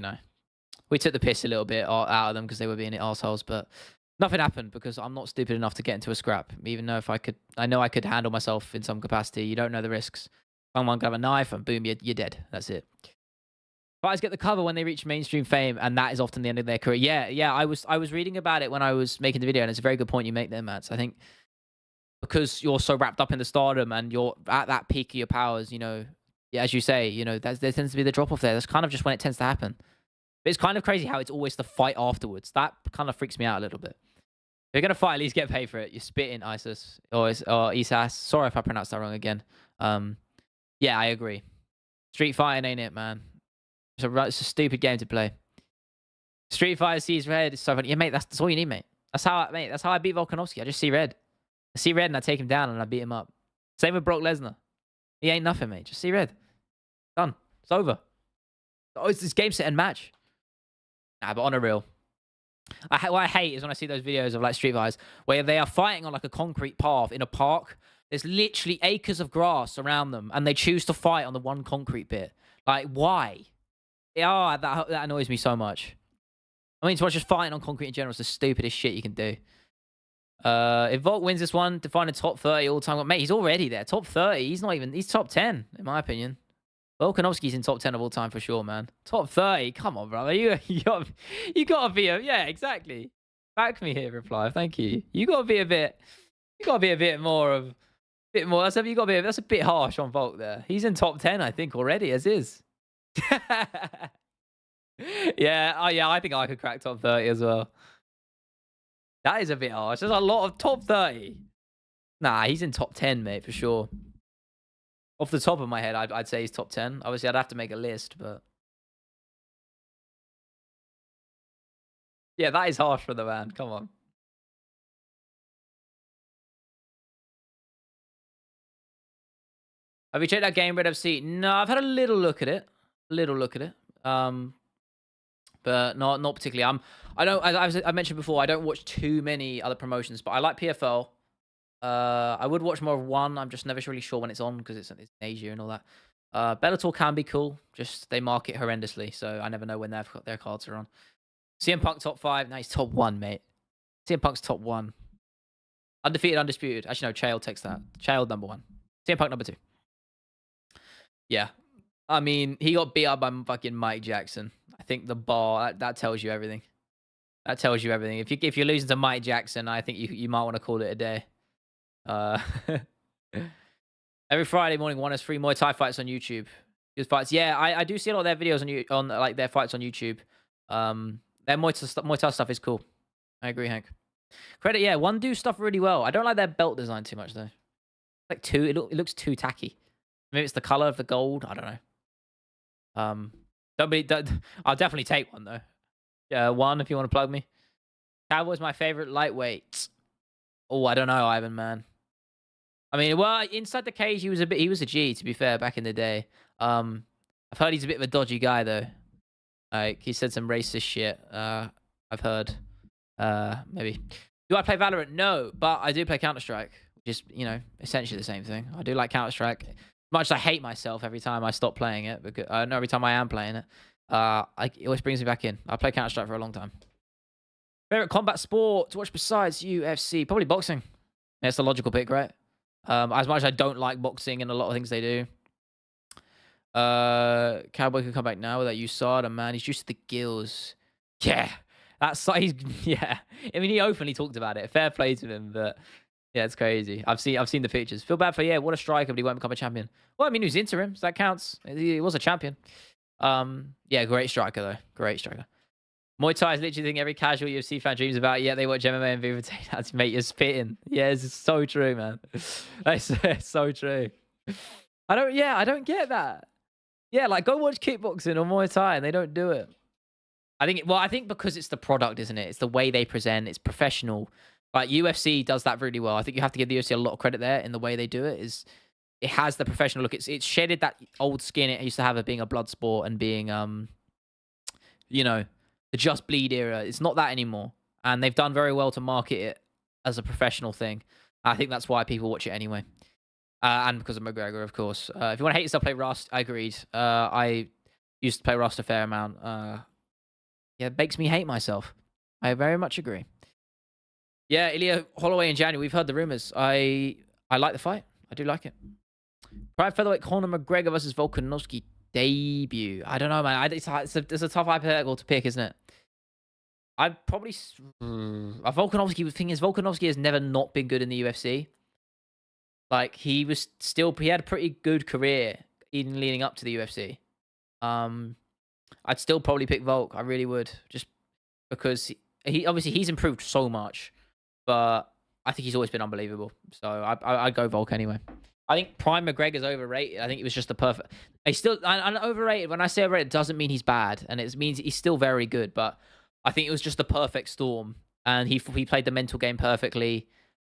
we took the piss a little bit out of them because they were being assholes, but nothing happened because I'm not stupid enough to get into a scrap, even though I know I could handle myself in some capacity. You don't know the risks. Someone grab a knife and boom, you're dead. That's it. Fighters get the cover when they reach mainstream fame, and that is often the end of their career. Yeah. I was reading about it when I was making the video, and it's a very good point you make there, Matt. I think because you're so wrapped up in the stardom and you're at that peak of your powers, as you say, there tends to be the drop off there. That's kind of just when it tends to happen. But it's kind of crazy how it's always the fight afterwards. That kind of freaks me out a little bit. If you're gonna fight, at least get paid for it. You're spitting ISIS or ISAS. Sorry if I pronounced that wrong again. Yeah, I agree. Street fighting ain't it, man. It's a stupid game to play. Street Fighter sees red. It's so funny. Yeah, mate, that's all you need, mate. That's how I beat Volkanovski. I just see red. I see red and I take him down and I beat him up. Same with Brock Lesnar. He ain't nothing, mate. Just see red. Done. It's over. Oh, it's this game set and match. Nah, but on a real. What I hate is when I see those videos of street fighters where they are fighting on a concrete path in a park. There's literally acres of grass around them, and they choose to fight on the one concrete bit. Like, why? Oh, that annoys me so much. I mean, to watch just fighting on concrete in general is the stupidest shit you can do. If Volk wins this one to find a top 30 all time, mate, he's already there. Top 30. He's top 10, in my opinion. Volkanovski's in top 10 of all time for sure, man. Top 30. Come on, brother. You gotta be yeah, exactly. Back me here, reply. Thank you. You gotta be a bit more. That's a bit harsh on Volk there. He's in top 10, I think, already, as is. Yeah, I think I could crack top 30 as well. That is a bit harsh. There's a lot of top 30. Nah, he's in top 10, mate, for sure. Off the top of my head, I'd say he's top 10. Obviously, I'd have to make a list, but... Yeah, that is harsh for the man. Come on. Have you checked that game, Red FC? No, I've had a little look at it. But not particularly. I mentioned before, I don't watch too many other promotions, but I like PFL. I would watch more of one. I'm just never really sure when it's on because it's in Asia and all that. Bellator can be cool. Just they market horrendously, so I never know when their cards are on. CM Punk top 5. Now he's top 1, mate. CM Punk's top 1. Undefeated, undisputed. Actually, no, Chael takes that. Chael number 1. CM Punk number 2. Yeah. I mean, he got beat up by fucking Mike Jackson. I think the bar, that tells you everything. That tells you everything. If you're losing to Mike Jackson, I think you might want to call it a day. Every Friday morning, one has 3 Muay Thai fights on YouTube. Good fights. Yeah, I do see a lot of their videos on like their fights on YouTube. Their Muay Thai stuff is cool. I agree, Hank. Credit, yeah, one do stuff really well. I don't like their belt design too much though. Like it looks too tacky. Maybe it's the color of the gold. I don't know. I'll definitely take one though. Yeah, one if you want to plug me. Cowboy's my favorite lightweight. Oh, I don't know, Ivan, man. I mean, well, inside the cage, he was a G, to be fair, back in the day. I've heard he's a bit of a dodgy guy though. Like he said some racist shit. I've heard. Maybe. Do I play Valorant? No, but I do play Counter-Strike, which is, essentially the same thing. I do like Counter-Strike. Much as I hate myself every time I stop playing it, because I know every time I am playing it, it always brings me back in. I play Counter-Strike for a long time. Favorite combat sport to watch besides UFC? Probably boxing. Yeah, it's the logical pick, right? As much as I don't like boxing and a lot of things they do. Cowboy can come back now without USADA, man. He's just the gills. Yeah. Yeah. I mean, he openly talked about it. Fair play to him, but yeah, it's crazy. I've seen the pictures. Feel bad for what a striker, but he won't become a champion. Well, I mean, he was interim, so that counts. He was a champion. Yeah, great striker though. Great striker. Muay Thai is literally the thing every casual UFC fan dreams about. Yeah, they watch MMA and Viva takedowns. Mate, you're spitting. Yeah, it's so true, man. It's so true. I don't get that. Yeah, like go watch kickboxing or Muay Thai and they don't do it. I think because it's the product, isn't it? It's the way they present. It's professional. Like UFC does that really well. I think you have to give the UFC a lot of credit there in the way they do it. It has the professional look. It's shedded that old skin it used to have of being a blood sport and being the Just Bleed era. It's not that anymore. And they've done very well to market it as a professional thing. I think that's why people watch it anyway. And because of McGregor, of course. If you want to hate yourself, play Rust. I agreed. I used to play Rust a fair amount. It makes me hate myself. I very much agree. Yeah, Ilya Holloway in January. We've heard the rumors. I like the fight. I do like it. Prime featherweight Conor McGregor versus Volkanovski debut. I don't know, man. It's a tough hypothetical to pick, isn't it? I'd probably... Volkanovski, the thing is, Volkanovski has never not been good in the UFC. Like, he had a pretty good career even leading up to the UFC. I'd still probably pick Volk. I really would. Just because he's improved so much. But I think he's always been unbelievable. So I'd go Volk anyway. I think Prime McGregor's overrated. I think it was just the perfect... I'm overrated. When I say overrated, it doesn't mean he's bad. And it means he's still very good. But I think it was just the perfect storm. And he played the mental game perfectly.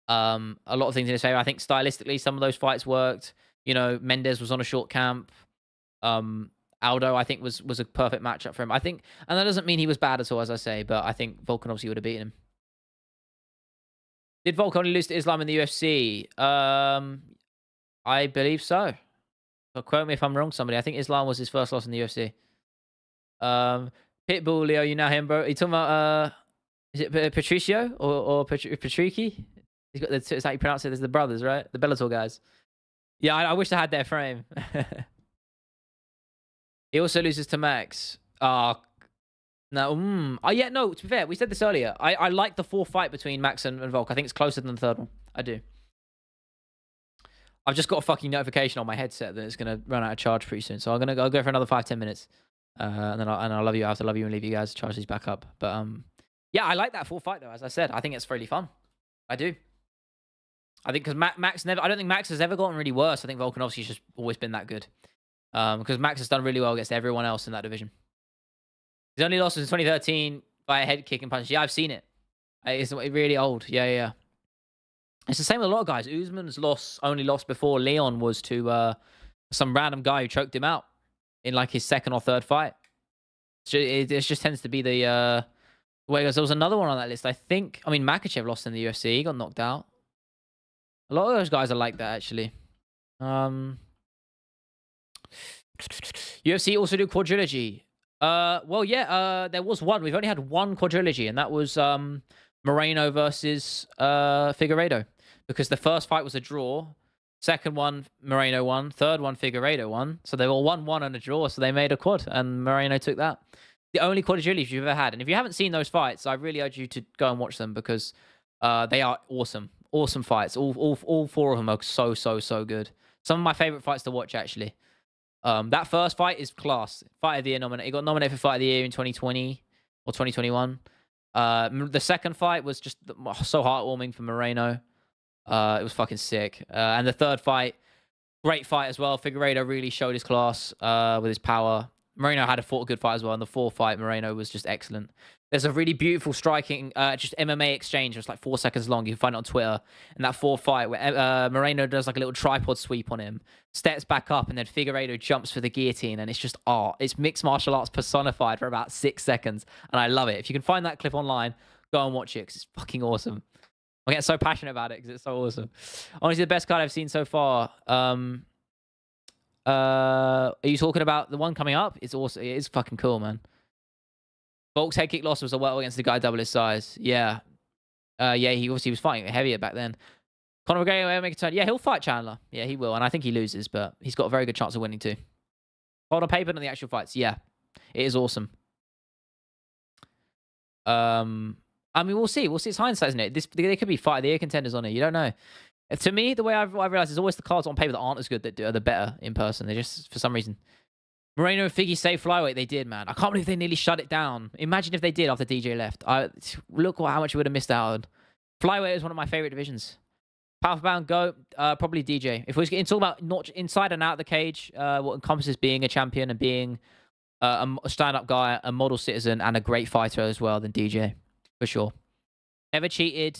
A lot of things in his favor. I think stylistically, some of those fights worked. Mendes was on a short camp. Aldo, I think, was a perfect matchup for him. I think... And that doesn't mean he was bad at all, as I say. But I think Volkan obviously would have beaten him. Did Volk only lose to Islam in the UFC? I believe so. But quote me if I'm wrong, somebody. I think Islam was his first loss in the UFC. Pitbull, Leo, you know him, bro. Are you talking about, is it Patricio or Patricky? He's got it's how you pronounce it. There's the brothers, right? The Bellator guys. Yeah, I wish I had their frame. He also loses to Max. Oh, no. Oh, yeah, no, to be fair, we said this earlier. I like the 4th fight between Max and Volk. I think it's closer than the 3rd one. I do. I've just got a fucking notification on my headset that it's going to run out of charge pretty soon. So I'll go for another 5-10 minutes. And then I'll love you. I have to love you and leave you guys. Charge these back up. But yeah, I like that 4th fight, though. As I said, I think it's fairly fun. I do. I think because Max never... I don't think Max has ever gotten really worse. I think Volkanovski's just always been that good. Because Max has done really well against everyone else in that division. His only loss was in 2013 by a head kick and punch. Yeah, I've seen it. It's really old. Yeah. It's the same with a lot of guys. Usman's only loss before Leon was to some random guy who choked him out in like his 2nd or 3rd fight. So it just tends to be the way it goes. There was another one on that list. I mean, Makhachev lost in the UFC. He got knocked out. A lot of those guys are like that, actually. UFC also do quadrilogy. Well, yeah, there was one. We've only had one quadrilogy, and that was Moreno versus Figueiredo. Because the first fight was a draw. 2nd one, Moreno won. 3rd one, Figueiredo won. So they all 1-1 and a draw, so they made a quad, and Moreno took that. The only quadrilogy you've ever had. And if you haven't seen those fights, I really urge you to go and watch them because they are awesome. Awesome fights. All 4 of them are so good. Some of my favorite fights to watch, actually. That first fight is class. Fight of the Year nominated. He got nominated for Fight of the Year in 2020 or 2021. The second fight was just so heartwarming for Moreno. It was fucking sick. And the third fight, great fight as well. Figueiredo really showed his class with his power. Moreno had a good fight as well. And the fourth fight, Moreno was just excellent. There's a really beautiful striking, just MMA exchange. It's like 4 seconds long. You can find it on Twitter. And that fourth fight where Moreno does like a little tripod sweep on him, steps back up, and then Figueiredo jumps for the guillotine. And it's just art. It's mixed martial arts personified for about 6 seconds. And I love it. If you can find that clip online, go and watch it because it's fucking awesome. I get so passionate about it because it's so awesome. Honestly, the best card I've seen so far. Are you talking about the one coming up? It's awesome. It is fucking cool, man. Volk's head kick loss was a well against the guy double his size. Yeah. Yeah, he obviously was fighting heavier back then. Conor McGregor, make a turn. Yeah, he'll fight Chandler. Yeah, he will. And I think he loses, but he's got a very good chance of winning too. Hold on paper on the actual fights. Yeah. It is awesome. I mean, we'll see. We'll see. It's hindsight, isn't it? There could be fight of the year contenders on it. You don't know. To me, the way I've realized is always the cards on paper that aren't as good that are the better in person. They just, for some reason. Moreno and Figgy saved flyweight. They did, man. I can't believe they nearly shut it down. Imagine if they did after DJ left. Look how much we would have missed out on. Flyweight is one of my favorite divisions. Power bound, go. Probably DJ. If we're talking about not inside and out of the cage, what encompasses being a champion and being a stand-up guy, a model citizen, and a great fighter as well, then DJ. For sure. Never cheated.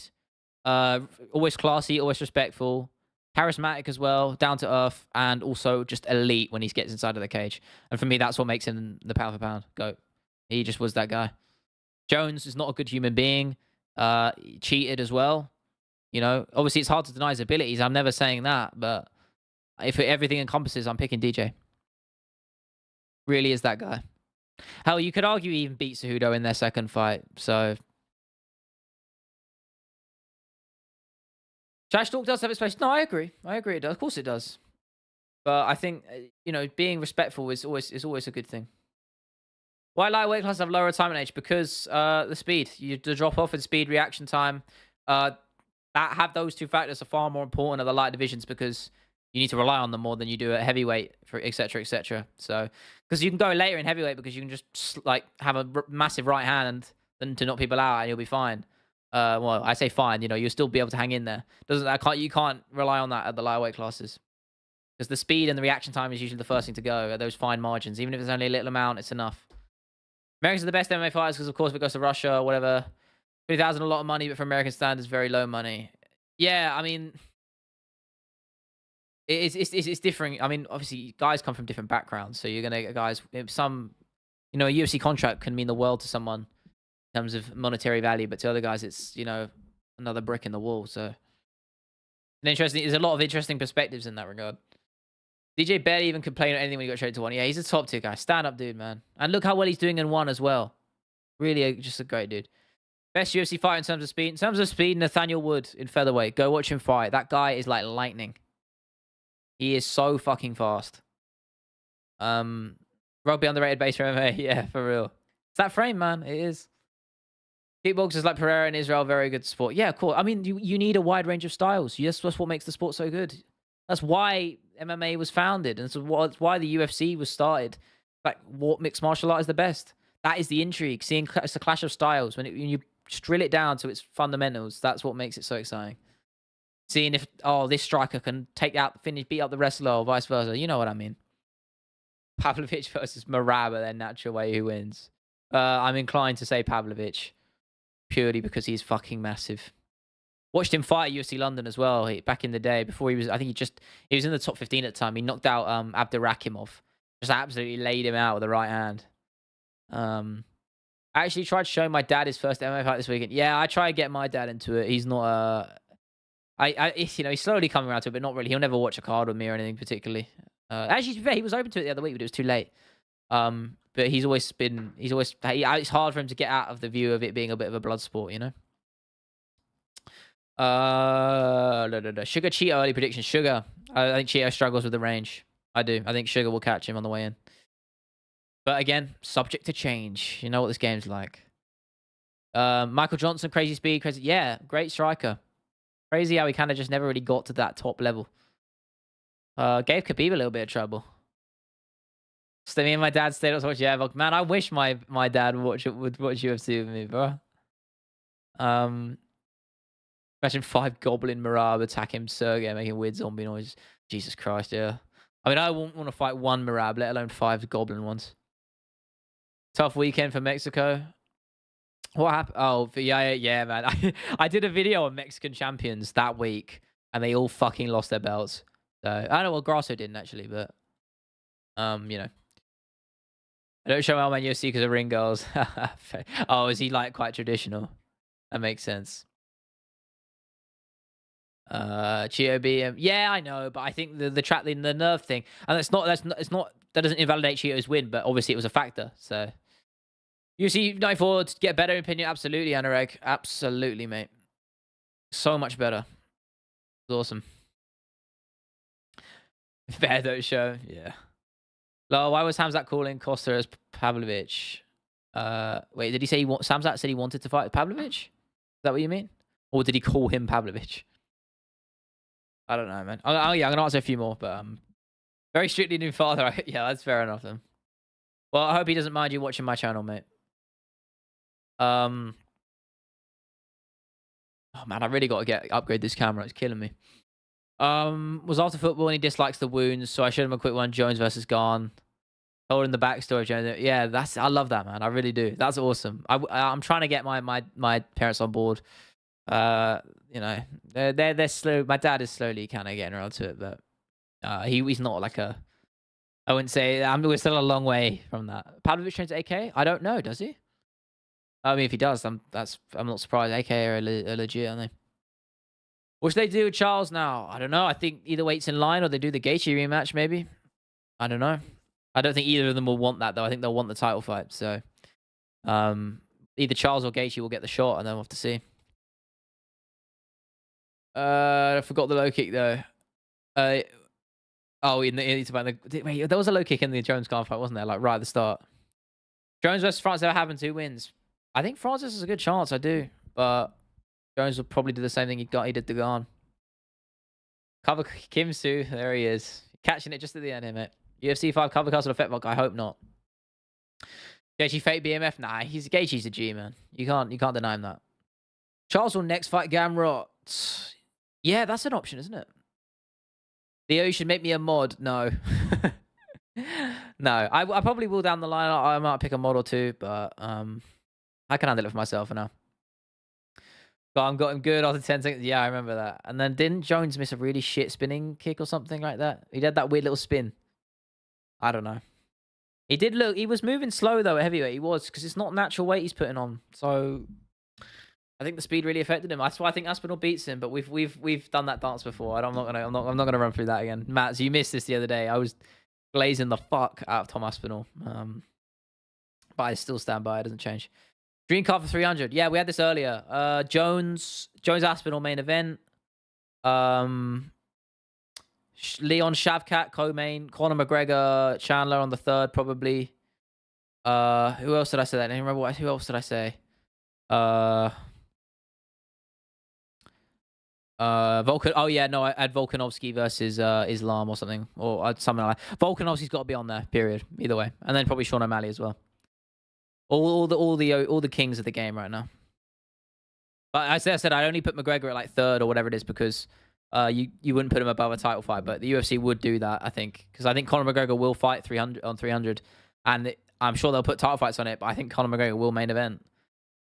Always classy, always respectful. Charismatic as well, down to earth, and also just elite when he gets inside of the cage. And for me, that's what makes him the pound for pound GOAT. He just was that guy. Jones is not a good human being. He cheated as well. You know, obviously it's hard to deny his abilities. I'm never saying that, but if everything encompasses, I'm picking DJ. Really is that guy. Hell, you could argue he even beat Cejudo in their second fight. So trash talk does have its place. No, I agree. I agree. It does. Of course it does. But I think, you know, being respectful is always a good thing. Why lightweight classes have lower retirement age? Because the speed. The drop off in speed, reaction time. That have those two factors are far more important at the light divisions because you need to rely on them more than you do at heavyweight, for et cetera, et cetera. So, because you can go later in heavyweight because you can just like have a massive right hand and to knock people out and you'll be fine. Well, I say fine, you know, you'll still be able to hang in there. You can't rely on that at the lightweight classes. Because the speed and the reaction time is usually the first thing to go at those fine margins. Even if it's only a little amount, it's enough. Americans are the best MMA fighters because, of course, if it goes to Russia or whatever. 3,000 a lot of money, but for American standards, very low money. Yeah, I mean, it's different. I mean, obviously, guys come from different backgrounds. So you're going to get guys, some, you know, a UFC contract can mean the world to someone in terms of monetary value, but to other guys, it's, you know, another brick in the wall. So, there's a lot of interesting perspectives in that regard. DJ barely even complained on anything when he got straight to one. Yeah, he's a top tier guy. Stand up dude, man. And look how well he's doing in one as well. Really, just a great dude. Best UFC fighter in terms of speed. In terms of speed, Nathaniel Wood in featherweight. Go watch him fight. That guy is like lightning. He is so fucking fast. Rugby underrated base for MMA. Yeah, for real. It's that frame, man. It is. Kickboxers like Pereira in Israel, very good sport. Yeah, cool. I mean, you need a wide range of styles. That's what makes the sport so good. That's why MMA was founded, and it's why the UFC was started. Like, what mixed martial art is the best? That is the intrigue. Seeing it's a clash of styles. When you drill it down to its fundamentals, that's what makes it so exciting. Seeing if this striker can beat up the wrestler, or vice versa. You know what I mean? Pavlovich versus Maraba, then natural way who wins. I'm inclined to say Pavlovich, purely because he's fucking massive. Watched him fight at UFC London as well back in the day. Before he was, I think he was in the top 15 at the time. He knocked out Abdurakimov, just absolutely laid him out with the right hand. I actually tried showing my dad his first MMA fight this weekend. Yeah, I try to get my dad into it. He's not he's slowly coming around to it, but not really. He'll never watch a card with me or anything particularly. Actually, to be fair, he was open to it the other week, but it was too late. But it's hard for him to get out of the view of it being a bit of a blood sport, you know? Sugar Cheeto early prediction. Sugar. I think Cheeto struggles with the range. I do. I think Sugar will catch him on the way in. But again, subject to change. You know what this game's like. Michael Johnson, crazy speed, crazy. Yeah, great striker. Crazy how he kind of just never really got to that top level. Gave Khabib a little bit of trouble. So me and my dad stayed up to watch. Yeah, man, I wish my dad would watch UFC with me, bro. Imagine 5 Goblin Marab attacking Sergey, making weird zombie noises. Jesus Christ, yeah. I mean, I wouldn't want to fight 1 Marab, let alone 5 Goblin ones. Tough weekend for Mexico. What happened? Oh, yeah, man. I did a video on Mexican champions that week, and they all fucking lost their belts. So I don't know what Grasso didn't actually, but you know. I don't show Elman UFC because of ring girls. Oh, is he like quite traditional? That makes sense. Chio BM. Yeah, I know, but I think the nerve thing, and that doesn't invalidate Chio's win, but obviously it was a factor. So UFC 94 to get better opinion, absolutely, Anurag, absolutely, mate. So much better. It's awesome. Fair don't show, yeah. Lol, why was Khamzat calling Costa as Pavlovich? Wait, did he say Khamzat said he wanted to fight Pavlovich? Is that what you mean? Or did he call him Pavlovich? I don't know, man. Yeah, I'm gonna answer a few more, but very strictly new father. Yeah, that's fair enough then. Well, I hope he doesn't mind you watching my channel, mate. Oh man, I really got to upgrade this camera. It's killing me. Was after football and he dislikes the wounds, so I showed him a quick one. Jones versus Garn. Told him the backstory of Jones. Yeah, I love that, man. I really do. That's awesome. I'm trying to get my parents on board. You know, they're slow. My dad is slowly kind of getting around to it, but he's not like a. I wouldn't say we're still a long way from that. Pavlovich trains AK? I don't know. Does he? I mean, if he does, I'm not surprised. AK are legit, aren't they? What should they do with Charles now? I don't know. I think either wait's in line or they do the Gaethje rematch, maybe. I don't know. I don't think either of them will want that, though. I think they'll want the title fight. So, either Charles or Gaethje will get the shot, and then we'll have to see. I forgot the low kick, though. Wait, there was a low kick in the Jones-Garn fight, wasn't there? Like, right at the start. Jones versus Francis ever happened? Who wins? I think Francis has a good chance, I do. But Jones will probably do the same thing he did to Garn. Cover Kim Soo. There he is. Catching it just at the end here, mate. UFC 5 cover castle of Fetvock. I hope not. Gaethje fake BMF? Nah, Gaethje's a G, man. You can't deny him that. Charles will next fight Gamrot. Yeah, that's an option, isn't it? Theo should make me a mod. No. No. I probably will down the line. I might pick a mod or two, but I can handle it for myself for now. Got him good after 10 seconds. Yeah, I remember that. And then didn't Jones miss a really shit spinning kick or something like that? He did that weird little spin. I don't know. He was moving slow though at heavyweight. He was, because it's not natural weight he's putting on. So I think the speed really affected him. That's why I think Aspinall beats him. But we've done that dance before. I'm not gonna run through that again. Matt, so you missed this the other day. I was glazing the fuck out of Tom Aspinall. But I still stand by. It doesn't change. Dream card for 300. Yeah, we had this earlier. Jones Aspinall main event. Leon Shavkat co-main. Conor McGregor Chandler on the third probably. Who else did I say that? I don't remember who else did I say? Oh yeah, no, I had Volkanovski versus Islam or something, or something like that. Volkanovski's got to be on there. Period. Either way, and then probably Sean O'Malley as well. All the kings of the game right now. But as I said, I only put McGregor at like third or whatever it is because you wouldn't put him above a title fight, but the UFC would do that, I think, because I think Conor McGregor will fight 300, and I'm sure they'll put title fights on it. But I think Conor McGregor will main event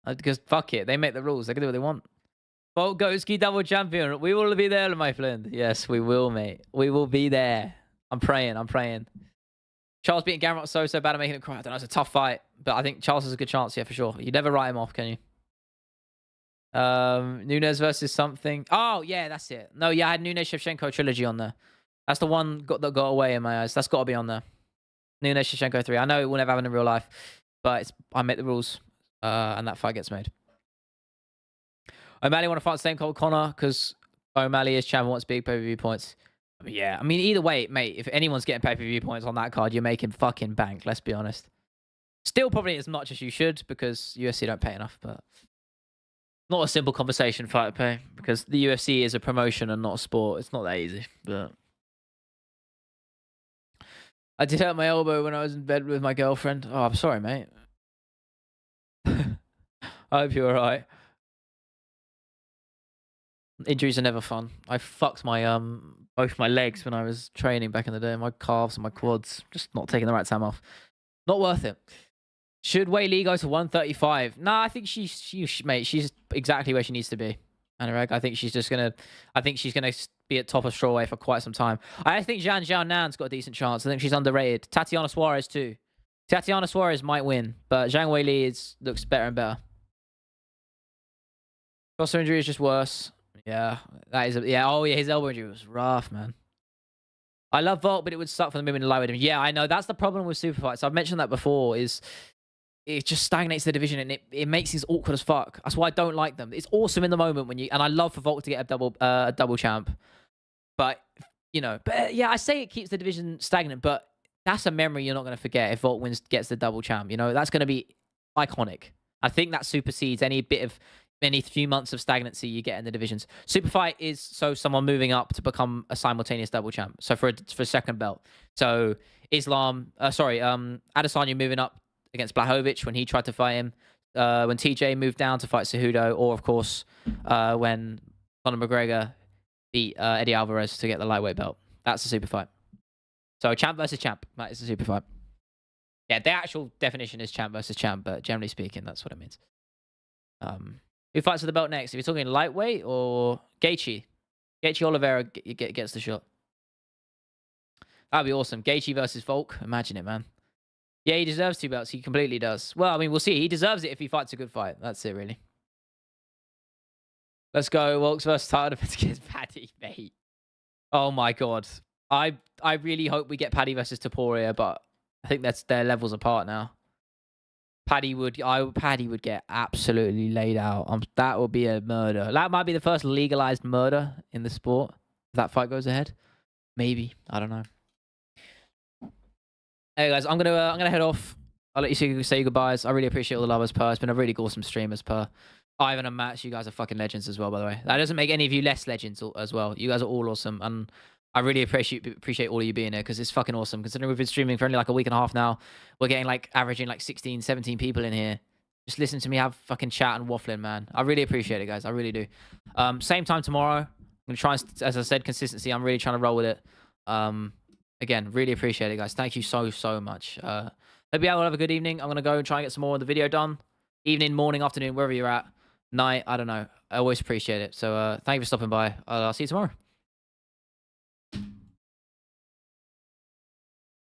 because fuck it, they make the rules. They can do what they want. Volkanovski double champion. We will be there, my friend. Yes, we will, mate. We will be there. I'm praying. Charles beating Gamrot so bad at making him cry. I don't know. It's a tough fight, but I think Charles has a good chance. Yeah, for sure. You never write him off, can you? Nunes versus something. Oh yeah, that's it. No, yeah, I had Nunes Shevchenko trilogy on there. That's the one that got away in my eyes. That's got to be on there. Nunes Shevchenko 3. I know it will never happen in real life, but I make the rules, and that fight gets made. O'Malley want to fight the same called Conor because O'Malley is champion, wants big pay-per-view points. Yeah, I mean, either way, mate, if anyone's getting pay-per-view points on that card, you're making fucking bank, let's be honest. Still probably as much as you should because UFC don't pay enough, but not a simple conversation fight pay because the UFC is a promotion and not a sport. It's not that easy, but I did hurt my elbow when I was in bed with my girlfriend. Oh, I'm sorry, mate. I hope you're alright. Injuries are never fun. I fucked my both my legs when I was training back in the day. My calves and my quads. Just not taking the right time off. Not worth it. Should Wei Li go to 135? Nah, I think mate, she's exactly where she needs to be. Anurag, I think she's gonna be at top of strawweight for quite some time. I think Zhang Xiaonan's got a decent chance. I think she's underrated. Tatiana Suarez too. Tatiana Suarez might win, but Zhang Wei Li looks better and better. Costa injury is just worse. Yeah, that is oh yeah, his elbow injury was rough, man. I love Volk, but it would suck for the movement to lightweight. Yeah, I know. That's the problem with super fights. I've mentioned that before, is it just stagnates the division and it makes things awkward as fuck. That's why I don't like them. It's awesome in the moment when and I love for Volk to get a double champ. But, yeah, I say it keeps the division stagnant, but that's a memory you're not going to forget if Volk gets the double champ. That's going to be iconic. I think that supersedes any few months of stagnancy you get in the divisions. Super fight is so someone moving up to become a simultaneous double champ. So for a second belt. So Adesanya moving up against Blachowicz when he tried to fight him. When TJ moved down to fight Cejudo, or of course when Conor McGregor beat Eddie Alvarez to get the lightweight belt. That's a super fight. So champ versus champ. That is a super fight. Yeah, the actual definition is champ versus champ, but generally speaking, that's what it means. Who fights for the belt next? If you're talking lightweight or Gaethje Oliveira gets the shot. That'd be awesome. Gaethje versus Volk. Imagine it, man. Yeah, he deserves 2 belts. He completely does. Well, I mean, we'll see. He deserves it if he fights a good fight. That's it, really. Let's go. Volk's versus title defense against Paddy, mate. Oh my god. I really hope we get Paddy versus Topuria, but I think their levels apart now. Paddy would get absolutely laid out. That would be a murder. That might be the first legalized murder in the sport. If that fight goes ahead, maybe. I don't know. Hey guys, I'm gonna head off. I'll let you say your goodbyes. I really appreciate all the love as per. It's been a really awesome stream as per. Ivan and Matt, you guys are fucking legends as well, by the way. That doesn't make any of you less legends as well. You guys are all awesome, and I really appreciate all of you being here because it's fucking awesome. Considering we've been streaming for only like a week and a half now, we're getting averaging 16, 17 people in here. Just listen to me have fucking chat and waffling, man. I really appreciate it, guys. I really do. Same time tomorrow. I'm gonna try and, as I said, consistency. I'm really trying to roll with it. Again, really appreciate it, guys. Thank you so much. Hope you all have a good evening. I'm gonna go and try and get some more of the video done. Evening, morning, afternoon, wherever you're at. Night, I don't know. I always appreciate it. So thank you for stopping by. I'll see you tomorrow.